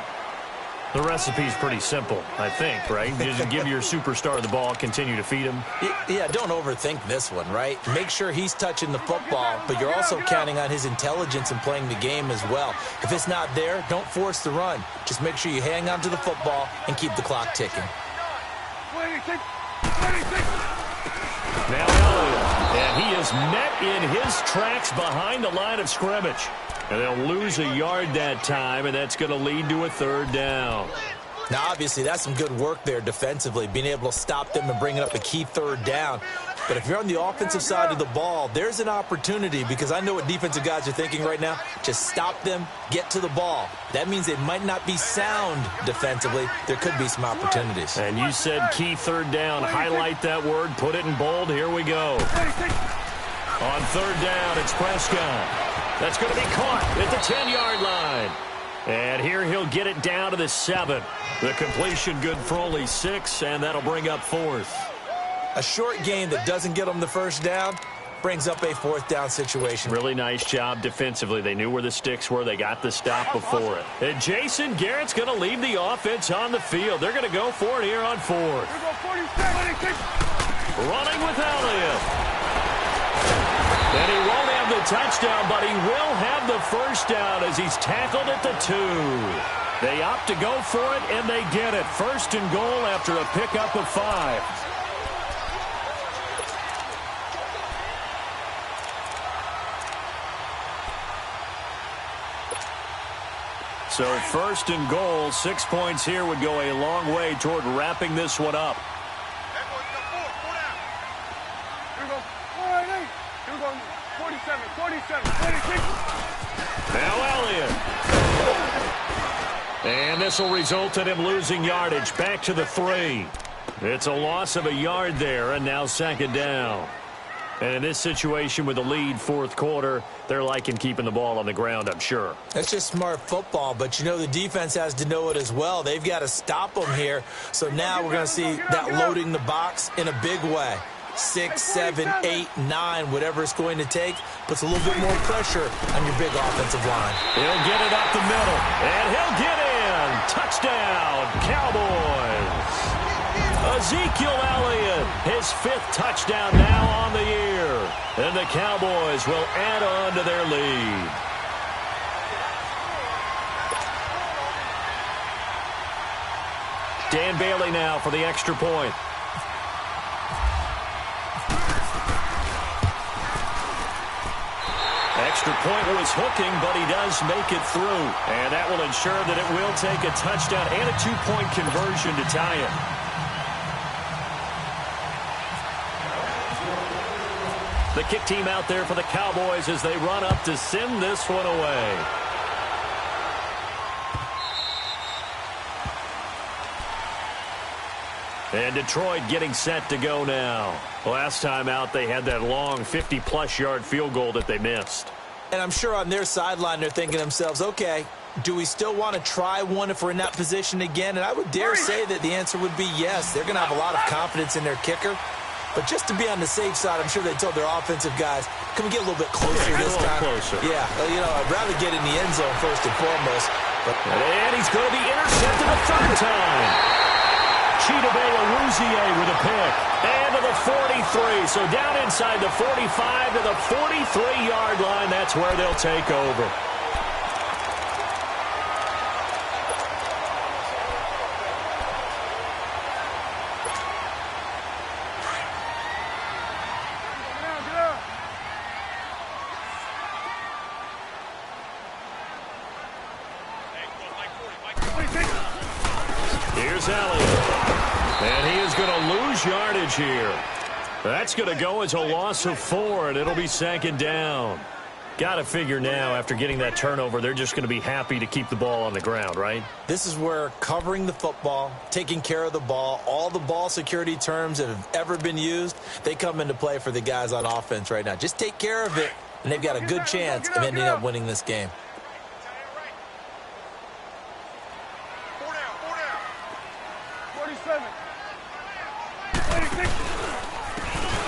The recipe's pretty simple, I think, right? Just give your superstar the ball, continue to feed him. Yeah, don't overthink this one, right? Make sure he's touching the football, but you're also counting on his intelligence in playing the game as well. If it's not there, don't force the run. Just make sure you hang on to the football and keep the clock ticking. 26. Now Elliott, and he is met in his tracks behind the line of scrimmage. And they'll lose a yard that time, and that's going to lead to a 3rd down. Now, obviously, that's some good work there defensively, being able to stop them and bringing up a key 3rd down. But if you're on the offensive side of the ball, there's an opportunity, because I know what defensive guys are thinking right now. Just stop them, get to the ball. That means they might not be sound defensively. There could be some opportunities. And you said key 3rd down. Highlight that word, put it in bold. Here we go. On 3rd down, it's Prescott. That's going to be caught at the 10-yard line. And here he'll get it down to the 7. The completion good for only 6, and that'll bring up 4th. A short gain that doesn't get them the 1st down brings up a 4th down situation. Really nice job defensively. They knew where the sticks were. They got the stop before it. And Jason Garrett's going to leave the offense on the field. They're going to go for it here on 4th. Running with Elliott. And he won't have the touchdown, but he will have the first down as he's tackled at the 2. They opt to go for it, and they get it. 1st and goal after a pickup of 5. So 1st and goal, 6 points here would go a long way toward wrapping this one up. Here we go. 47, 46. Now Elliott. And this will result in him losing yardage back to the 3. It's a loss of a yard there, and now 2nd down. And in this situation with the lead 4th quarter, they're liking keeping the ball on the ground, I'm sure. That's just smart football, but, you know, the defense has to know it as well. They've got to stop them here. So now we're going to see that loading the box in a big way. 6, 7, 8, 9, whatever it's going to take, puts a little bit more pressure on your big offensive line. He'll get it up the middle, and he'll get in. Touchdown, Cowboys. Ezekiel Elliott, his 5th touchdown now on the year. And the Cowboys will add on to their lead. Dan Bailey now for the extra point. Extra point was hooking, but he does make it through. And that will ensure that it will take a touchdown and a 2-point conversion to tie it. The kick team out there for the Cowboys as they run up to send this one away. And Detroit getting set to go now. Last time out, they had that long 50-plus yard field goal that they missed. And I'm sure on their sideline they're thinking to themselves, okay, do we still want to try one if we're in that position again? And I would dare say that the answer would be yes. They're going to have a lot of confidence in their kicker. But just to be on the safe side, I'm sure they told their offensive guys, can we get a little bit closer this time? Closer. Yeah, you know, I'd rather get in the end zone first and foremost. And he's going to be intercepted a 3rd time. Chidobe-Awuzie with a pick. And to the 43. So down inside the 45 to the 43-yard line. That's where they'll take over. Here's Elliott. And he is going to lose yardage here. That's going to go as a loss of 4, and it'll be 2nd down. Got to figure now, after getting that turnover, they're just going to be happy to keep the ball on the ground, right? This is where covering the football, taking care of the ball, all the ball security terms that have ever been used, they come into play for the guys on offense right now. Just take care of it, and they've got a good chance of ending up winning this game.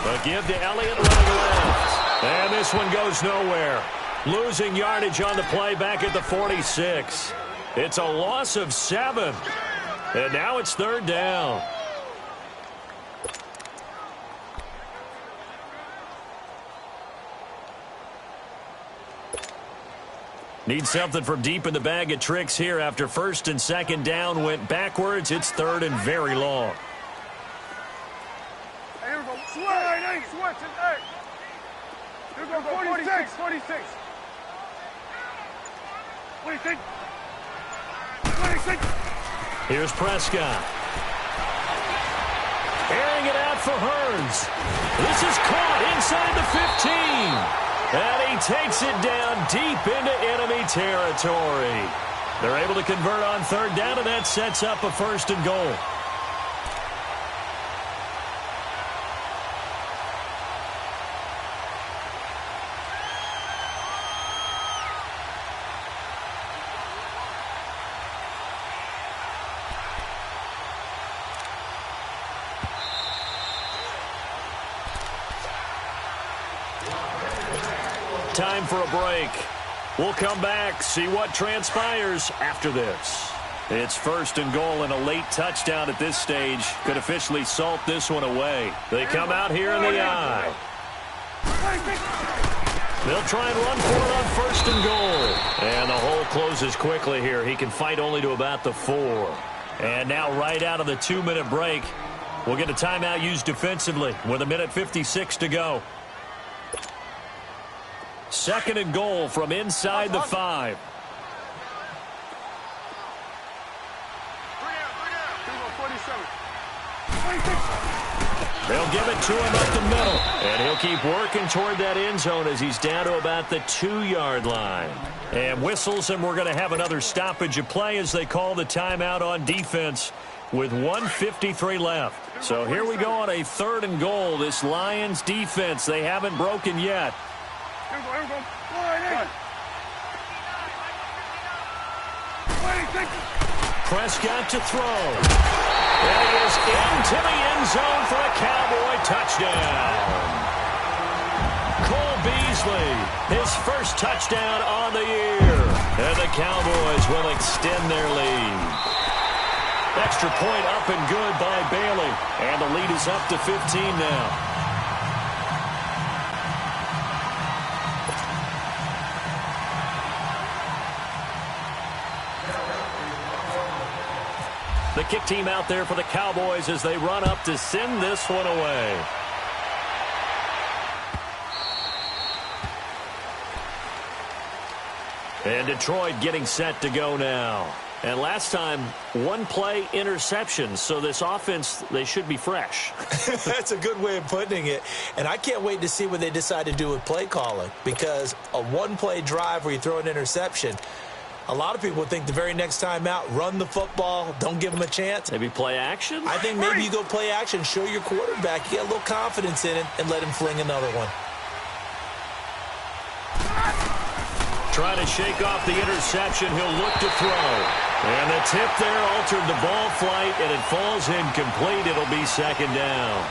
But give to Elliott running left. And this one goes nowhere. Losing yardage on the play back at the 46. It's a loss of 7. And now it's 3rd down. Need something from deep in the bag of tricks here after 1st and 2nd down went backwards. It's 3rd and very long. Hey, here we go. Switch. Hey. Here we go. 46. 26. 26. Here's Prescott. Airing it out for Hurns. This is caught inside the 15. And he takes it down deep into enemy territory. They're able to convert on 3rd down, and that sets up a 1st and goal. time for a break. We'll come back, see what transpires after this. It's 1st and goal, and a late touchdown at this stage could officially salt this one away. They come out here in the I. They'll try and run for it on 1st and goal. And the hole closes quickly here. He can fight only to about the 4. And now right out of the 2-minute break, we'll get a timeout used defensively with 1:56 to go. 2nd and goal from inside the 5. They'll give it to him up the middle. And he'll keep working toward that end zone as he's down to about the 2-yard line. And whistles, and we're going to have another stoppage of play as they call the timeout on defense with 1:53 left. So here we go on a 3rd and goal. This Lions defense, they haven't broken yet. Prescott to throw. And he is into the end zone for a Cowboy touchdown. Cole Beasley, his first touchdown on the year. And the Cowboys will extend their lead. Extra point up and good by Bailey. And the lead is up to 15 now. The kick team out there for the Cowboys as they run up to send this one away. And Detroit getting set to go now. And last time, 1-play interception. So this offense, they should be fresh. That's a good way of putting it. And I can't wait to see what they decide to do with play calling. Because a 1-play drive where you throw an interception, a lot of people think the very next time out, run the football, don't give them a chance. Maybe play action? I think maybe you go play action, show your quarterback, you get a little confidence in it, and let him fling another one. Trying to shake off the interception. He'll look to throw. And the tip there altered the ball flight, and it falls incomplete. It'll be 2nd down.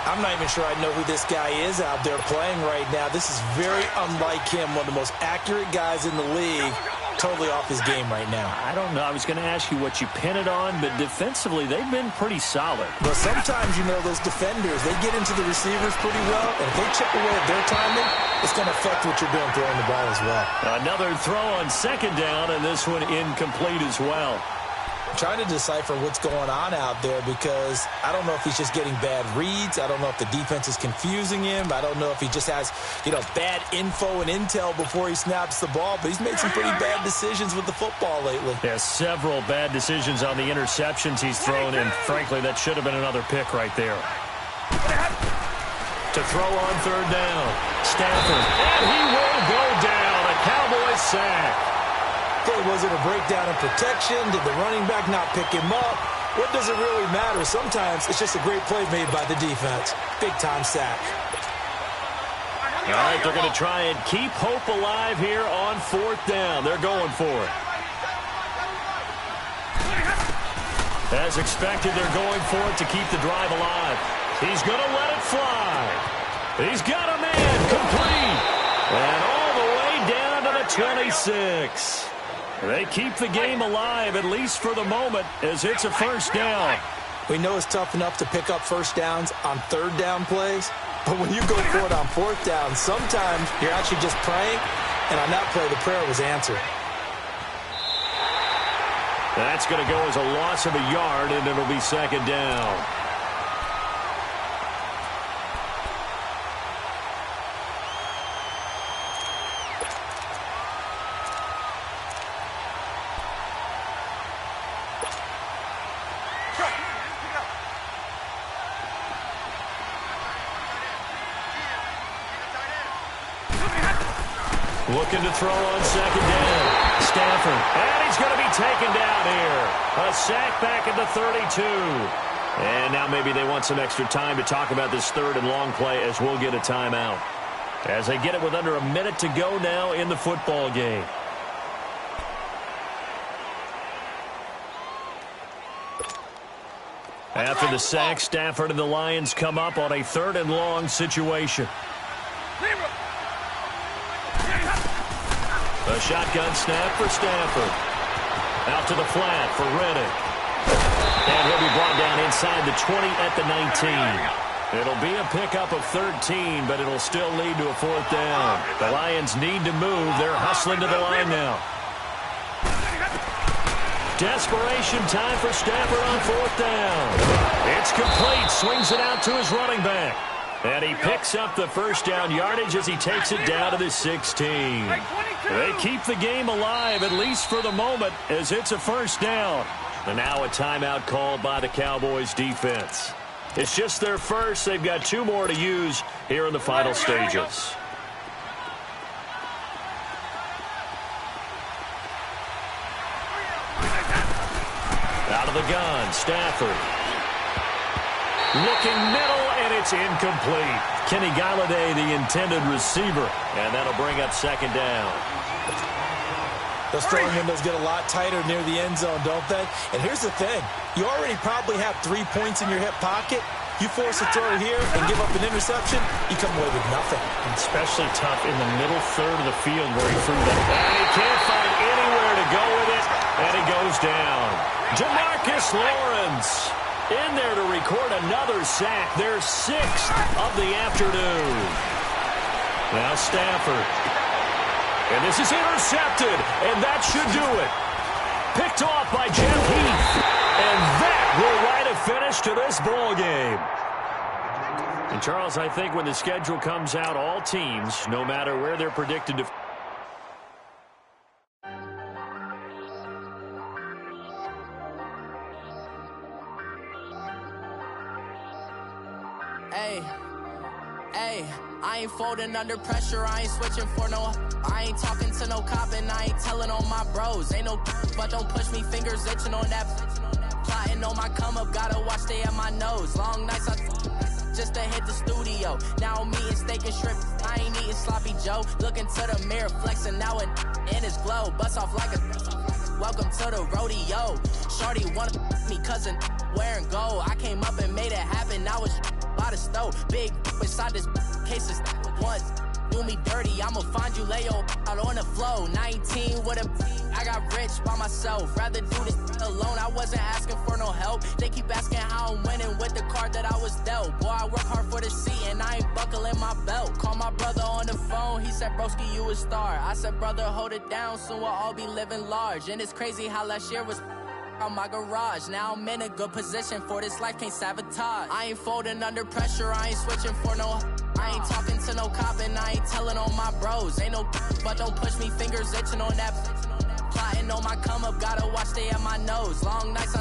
I'm not even sure I know who this guy is out there playing right now. This is very unlike him, one of the most accurate guys in the league, totally off his game right now. I don't know. I was going to ask you what you pin it on, but defensively, they've been pretty solid. But sometimes, you know, those defenders, they get into the receivers pretty well, and if they chip away at their timing, it's going to affect what you're doing throwing the ball as well. Another throw on 2nd down, and this one incomplete as well. I'm trying to decipher what's going on out there because I don't know if he's just getting bad reads. I don't know if the defense is confusing him. I don't know if he just has, you know, bad info and intel before he snaps the ball. But he's made some pretty bad decisions with the football lately. Yeah, several bad decisions on the interceptions he's thrown, and frankly, that should have been another pick right there. To throw on 3rd down, Stafford, and he will go down. A Cowboys sack. Okay, was it a breakdown in protection? Did the running back not pick him up? What does it really matter? Sometimes it's just a great play made by the defense. Big-time sack. All right, they're going to try and keep hope alive here on 4th down. They're going for it. As expected, they're going for it to keep the drive alive. He's going to let it fly. He's got a man complete. And all the way down to the 26. They keep the game alive, at least for the moment, as it's a 1st down. We know it's tough enough to pick up 1st downs on 3rd down plays, but when you go for it on 4th down, sometimes you're actually just praying, and on that play, the prayer was answered. That's going to go as a loss of a yard, and it'll be 2nd down. Looking to throw on 2nd down. Stafford. And he's going to be taken down here. A sack back at the 32. And now maybe they want some extra time to talk about this 3rd and long play as we'll get a timeout. As they get it with under a minute to go now in the football game. After the sack, Stafford and the Lions come up on a 3rd and long situation. A shotgun snap for Stafford. Out to the flat for Reddick. And he'll be brought down inside the 20 at the 19. It'll be a pickup of 13, but it'll still lead to a 4th down. The Lions need to move. They're hustling to the line now. Desperation time for Stafford on 4th down. It's complete. Swings it out to his running back. And he picks up the first down yardage as he takes it down to the 16. They keep the game alive, at least for the moment, as it's a first down. And now a timeout called by the Cowboys defense. It's just their first. They've got 2 more to use here in the final stages. Out of the gun, Stafford. Looking middle, and it's incomplete. Kenny Galladay, the intended receiver, and that'll bring up 2nd down. Those throwing windows get a lot tighter near the end zone, don't they? And here's the thing. You already probably have 3 points in your hip pocket. You force a throw here and give up an interception, you come away with nothing. Especially tough in the middle third of the field where he threw that. And he can't find anywhere to go with it, and he goes down. Jamarcus Lawrence in there to record another sack. Their 6th of the afternoon. Now Stafford. And this is intercepted, and that should do it. Picked off by Jeff Heath. And that will write a finish to this ball game. And Charles, I think when the schedule comes out, all teams, no matter where they're predicted to... Hey, I ain't folding under pressure, I ain't switching for no... I ain't talking to no cop and I ain't telling on my bros. Ain't no but don't push me, fingers itching on that... Plotting on my come up, gotta watch stay at my nose. Long nights just to hit the studio. Now I'm eating steak and shrimp, I ain't eating sloppy Joe. Looking to the mirror, flexing now and in his glow. Bust off like a... Welcome to the rodeo. Shorty wanna me cousin wearing gold. I came up and made it happen, now it's by the stove. Big beside this case is once. Do me dirty, I'ma find you, lay your out on the flow. 19 with a I got rich by myself. Rather do this alone, I wasn't asking for no help. They keep asking how I'm winning with the card that I was dealt. Boy, I work hard for the seat and I ain't buckling my belt. Call my brother on the phone, he said, broski, you a star. I said, brother, hold it down, soon we'll all be living large. And it's crazy how last year was on my garage. Now I'm in a good position for this life, can't sabotage. I ain't folding under pressure, I ain't switching for no... I ain't talking to no cop and I ain't telling on my bros. Ain't no but don't push me, fingers itching on that... Plotting on my come up, gotta watch stay at my nose. Long nights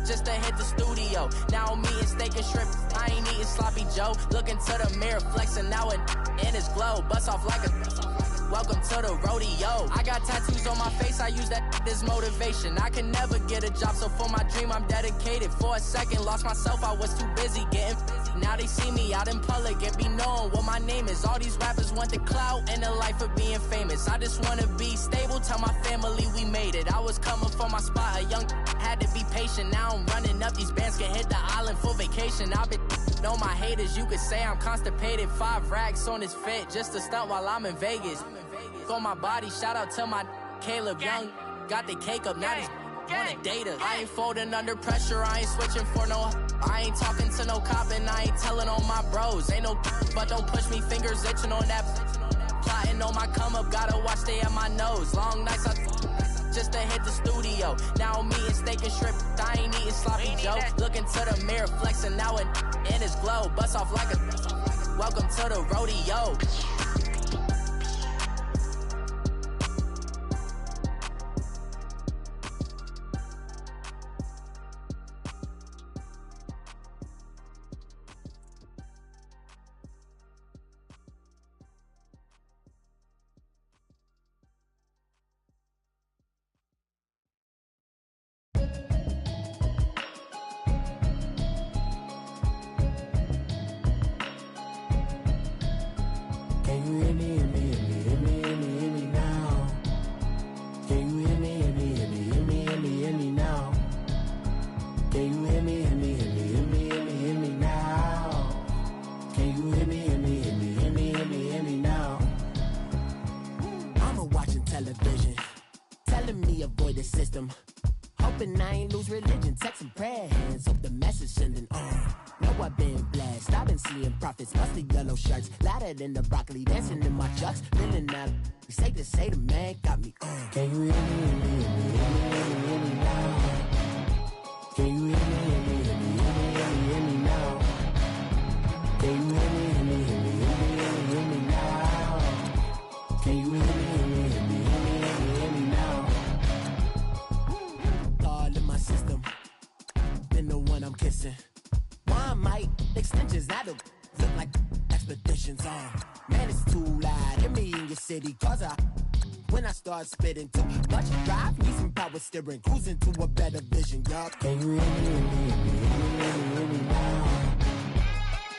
just to hit the studio. Now I'm eating steak and shrimp, I ain't eating sloppy Joe. Looking to the mirror, flexing now and in his glow. Bust off like a... Welcome to the rodeo. I got tattoos on my face, I use that as motivation. I can never get a job, so for my dream I'm dedicated. For a second, lost myself, I was too busy getting busy. Now they see me out in public and be knowing what my name is. All these rappers want the clout and the life of being famous. I just wanna be stable, tell my family we made it. I was coming for my spot, a young had to be patient. Now I'm running up, these bands can hit the island for vacation. I've been know my haters, you could say I'm constipated. 5 racks on his fit, just to stunt while I'm in Vegas. On my body, shout out to my Caleb Young. Got the cake up, now he's on a data. I ain't folding under pressure, I ain't switching for no... I ain't talking to no cop and I ain't telling on my bros. Ain't no but don't push me, fingers itching on that... Plotting on my come up, gotta watch stay at my nose. Long nights just to hit the studio. Now I'm eating steak and shrimp, I ain't eating sloppy Joe. Looking to the mirror, flexing now and in his glow. Bust off like a... Welcome to the rodeo. and I ain't lose religion. Text and prayer hands, hope the message sending on. Know I've been blessed, I've been seeing prophets, must the yellow shirts, louder than the broccoli, dancing in my chucks, feeling that. It's safe to say the man got me on. Can you hear me, hear me, hear me now? Can you hear me, hear me, hear me, hear me now? Can you hear me, hear me, hear me, hear me now? Can you hear me, hear me, hear me, hear me now? All in my system, been the one I'm kissing. One mic, extensions, that'll look like expeditions on. Man, it's too loud, hear me in your city, cause when I start spitting too much drive, need some power steering, cruising to a better vision, y'all. Can you hear me, hear me, hear me, hear me now?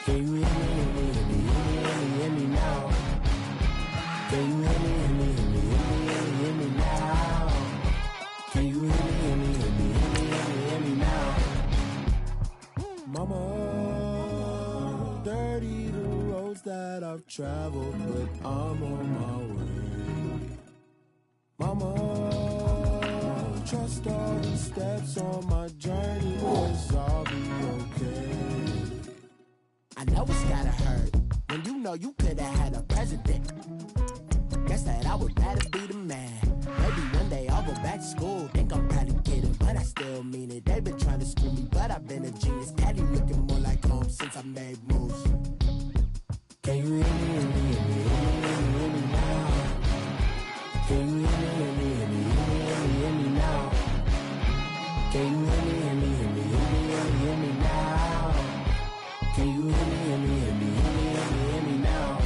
Can you hear me, hear me, hear me, hear me now? Can you hear me, hear me, hear me, hear me now? Can you hear me, hear me, hear me, hear me now? Mama, dirty the roads that I've traveled, but I'm on my way. Mama, trust all the steps on my journey, 'cause I'll be okay. I know it's gotta hurt when you know you could've had a president. Guess that I would rather be the man. Maybe one day I'll go back to school. Think I'm probably kidding, but I still mean it. They've been trying to school me, but I've been a genius. Daddy looking more like home since I made moves. Can you hear me, hear me, hear me, hear me now? Can you hear me, hear me, hear me, hear me now? Can you hear me, hear me, hear me, hear me now? Can you hear me, hear me, hear me, hear me now?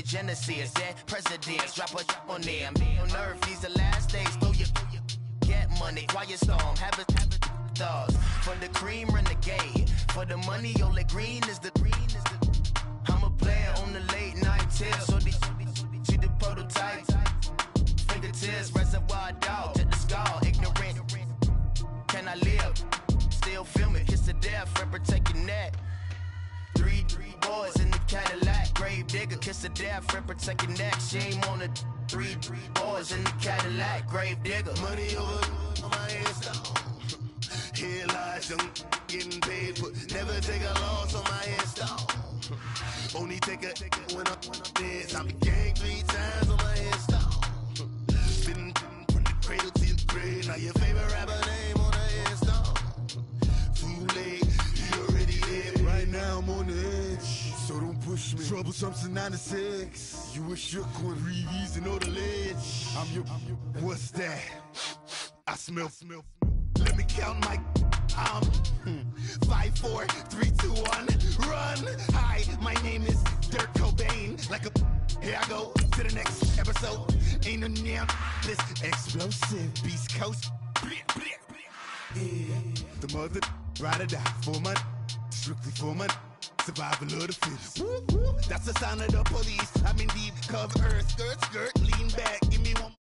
Genesis, dead presidents, drop a on there. I'm on nerve, these the last days. Throw your get money, quiet storm, have a stars. For the cream, renegade. For the money, only green is the. I'm a player on the late night tips. So they see the prototype. Fingertips, reservoir dog, check the skull. Ignorant, can I live? Still digger, kiss the death, friend, protect your neck. Shame on the three boys in the Cadillac, grave digger. Money over on my hairstyle. Here lies young, getting paid, but never take a loss on my hairstyle. Only take a when I'm dead. I'm gang 3 times on my hairstyle. Been from the cradle to the grave. Now your favorite rapper name on the hairstyle. Too late, you already dead. Right now I'm on the edge, so don't push me. Troublesome to 96. You a shook one, Reeves and all the ledge. I'm your. What's that? I smell. Let me count my. 5, 4, 3, 2, 1, run. Hi, my name is Dirk Cobain. Like a. Here I go to the next episode. Ain't no damn this explosive Beast Coast. Yeah. The mother ride or die for my strictly for my survival of the fittest. That's the sound of the police. I'm in deep cover earth, skirt, lean back, give me one.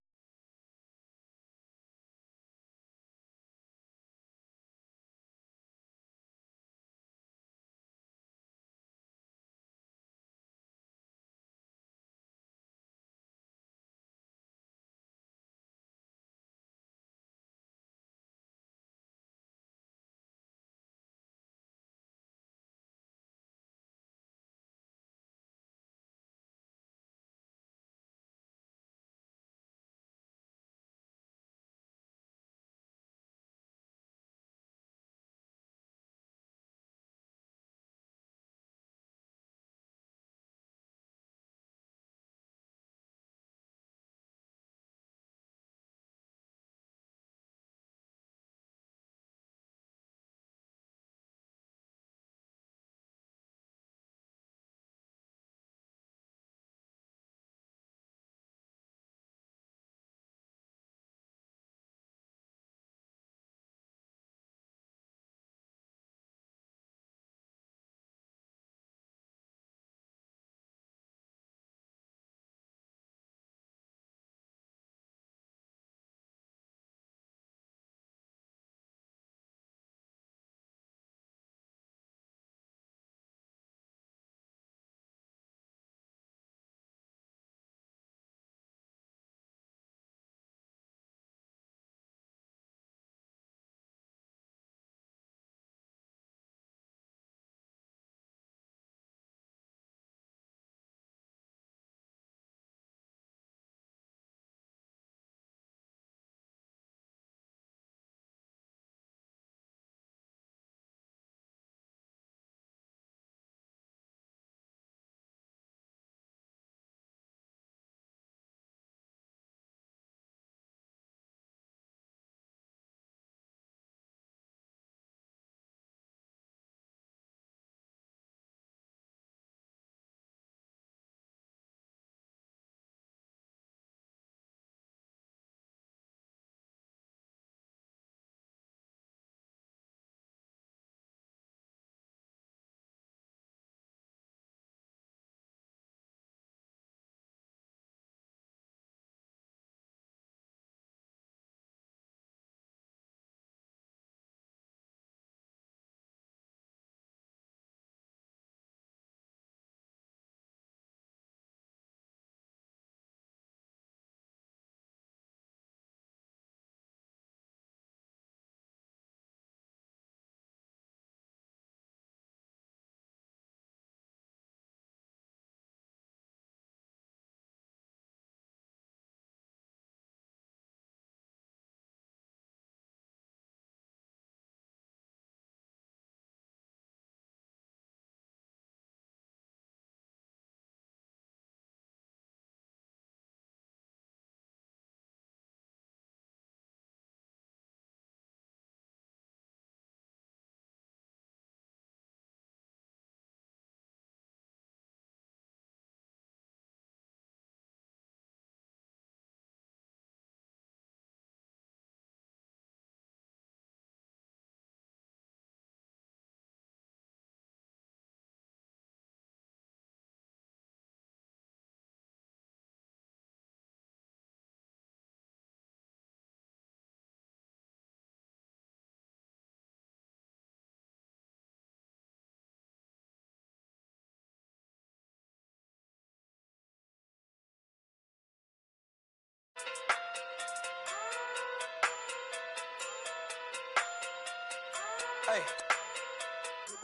Hey.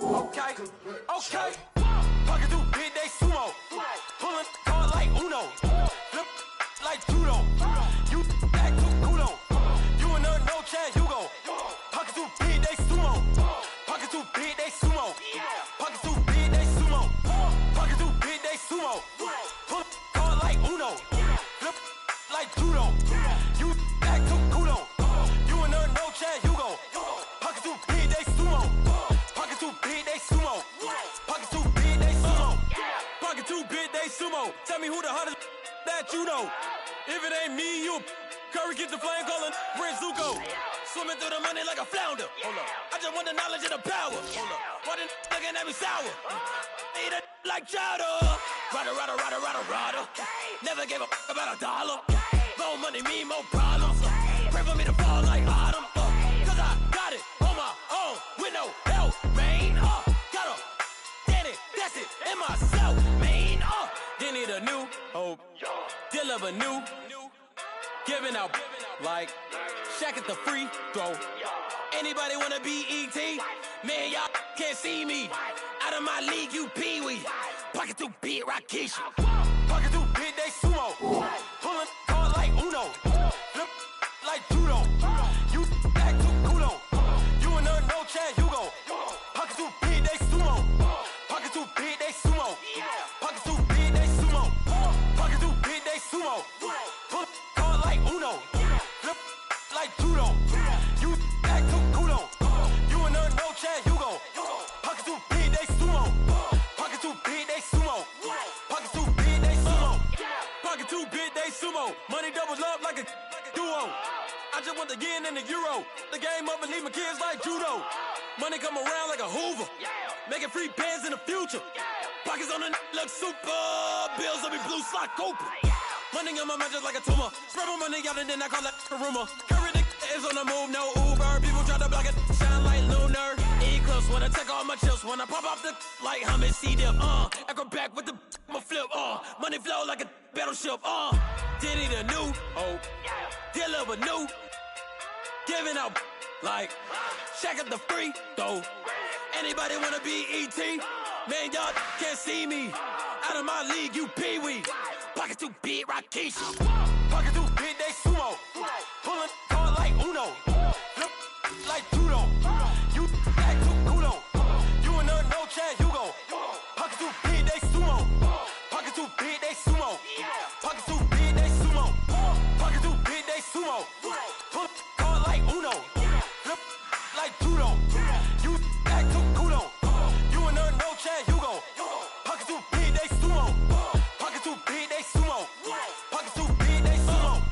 Okay. Pocket too big, they sumo. Pulling card like Uno. Flip like judo. You act too culo. You and her no chance, you go. Pocket too big, they sumo. Pocket too big, they sumo. Pocket too big, they sumo. Pocket too big, they sumo. Pull card like Uno. Flip like judo. You act too culo. You and her no chance, you go. Pocket too big, they sumo. Pocket too big, they sumo. Pocket too big, they sumo. Pocket too big, they sumo. Tell me who the hottest that you know. If it ain't me, you Curry get the flame calling Prince Zuko. Swimming through the money like a flounder. Hold up. I just want the knowledge and the power. Hold up. Why the looking at me sour? Eat it like chowder. Rada. Never gave a about $1. More money, me, more problems. Pray for me to fall like autumn. Cause I got it on my own with no help, man. Got a Danny, that's it, in myself, man. They need a new hope, deliver new, giving out like Shaq at the free throw. Anybody wanna be ET? Man, y'all can't see me. Out of my league, you pee-wee. Pocket too big, Rakesh. Pocket too big, they sumo. Pulling card like Uno. Flip like judo. You act too culo. You and her no chance, you go. Pocket too big, they sumo. Pocket too big, they sumo. Pocket too big, they sumo. Pocket too big, they sumo. Pull card like Uno. Flip like judo. You act too culo. You and her no chance, you go. Pocket too big, they sumo. Pocket too big, they sumo. Pocket too big, they sumo. Pocket too big, they sumo. Money doubles up like a duo. I just want the yen and the euro. The game up and leave my kids like judo. Money come around like a Hoover. Making free bands in the future. Pockets on the look super. Bills will be blue slot Cooper. Money on my mind just like a tumor. Spread my money out and then I call that a rumor. Curry the is on the move, no Uber. People try to block it, shine like lunar. Eclipse when I take all my chips. When I pop off the like hummus C-dip. Acrobat with the flip. Money flow like a battleship. Diddy the new hope. Deliver new. Giving out like Shaq at the free throw. Anybody wanna be ET? Man, y'all can't see me. Out of my league, you pee-wee. Pocket too big, Rakesh. Pocket too big, they sumo. Pulling card like Uno. Flip like judo. You act too culo. You and her no chance, you go. Pocket too big, they sumo. Pocket too big, they sumo. Pocket too big, they sumo. Pocket too big, they sumo. Pull card like Uno. Flip like judo. You act too culo. You and her no chance, you go. Pocket too big, they sumo. Pocket too big, they sumo. Pocket too big, they sumo.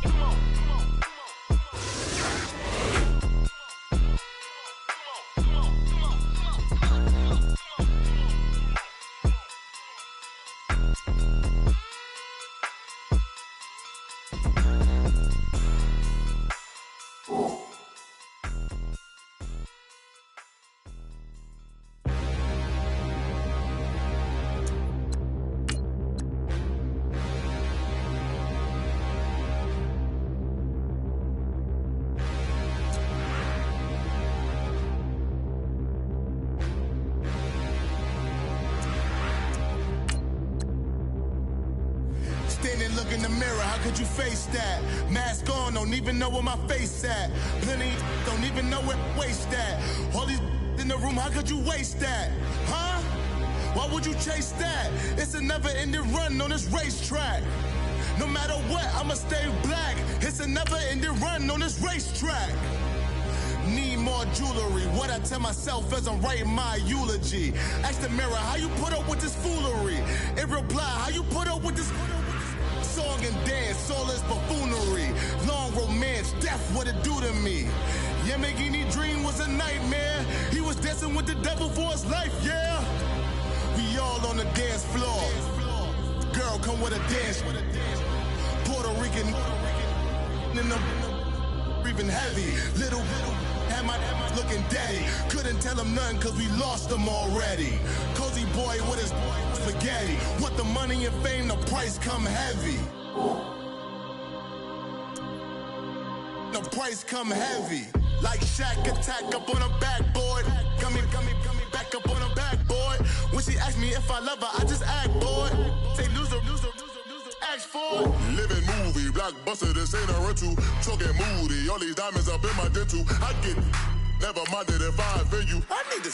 Standing, look in the mirror, how could you face that? Mask on, don't even know where my face at. Plenty, don't even know where waste at. All these in the room, how could you waste that? Huh? Why would you chase that? It's a never-ending run on this racetrack. No matter what, I'ma stay black. It's a never-ending run on this racetrack. Need more jewelry. What I tell myself as I'm writing my eulogy. Ask the mirror, how you put up with this foolery? It reply, how you put up with this song and dance, soulless buffoonery. Long romance, death, what it do to me? Yamagini dream was a nightmare. He was dancing with the devil for his life, yeah. We all on the dance floor. Girl, come with a dance. Puerto Rican in the breathing heavy. Little had my looking daddy. Couldn't tell him nothing cause we lost him already. Cozy boy with his spaghetti. Want the money and fame, the price come heavy. The price come heavy. Like Shaq attack up on a backboard. Coming back up on a backboard. When she asked me if I love her, I just act bored. Say loser, ask for it. Living movie, blockbuster, this ain't a rental. Talking moody, all these diamonds up in my dental. I get never minded if I offend you. I need to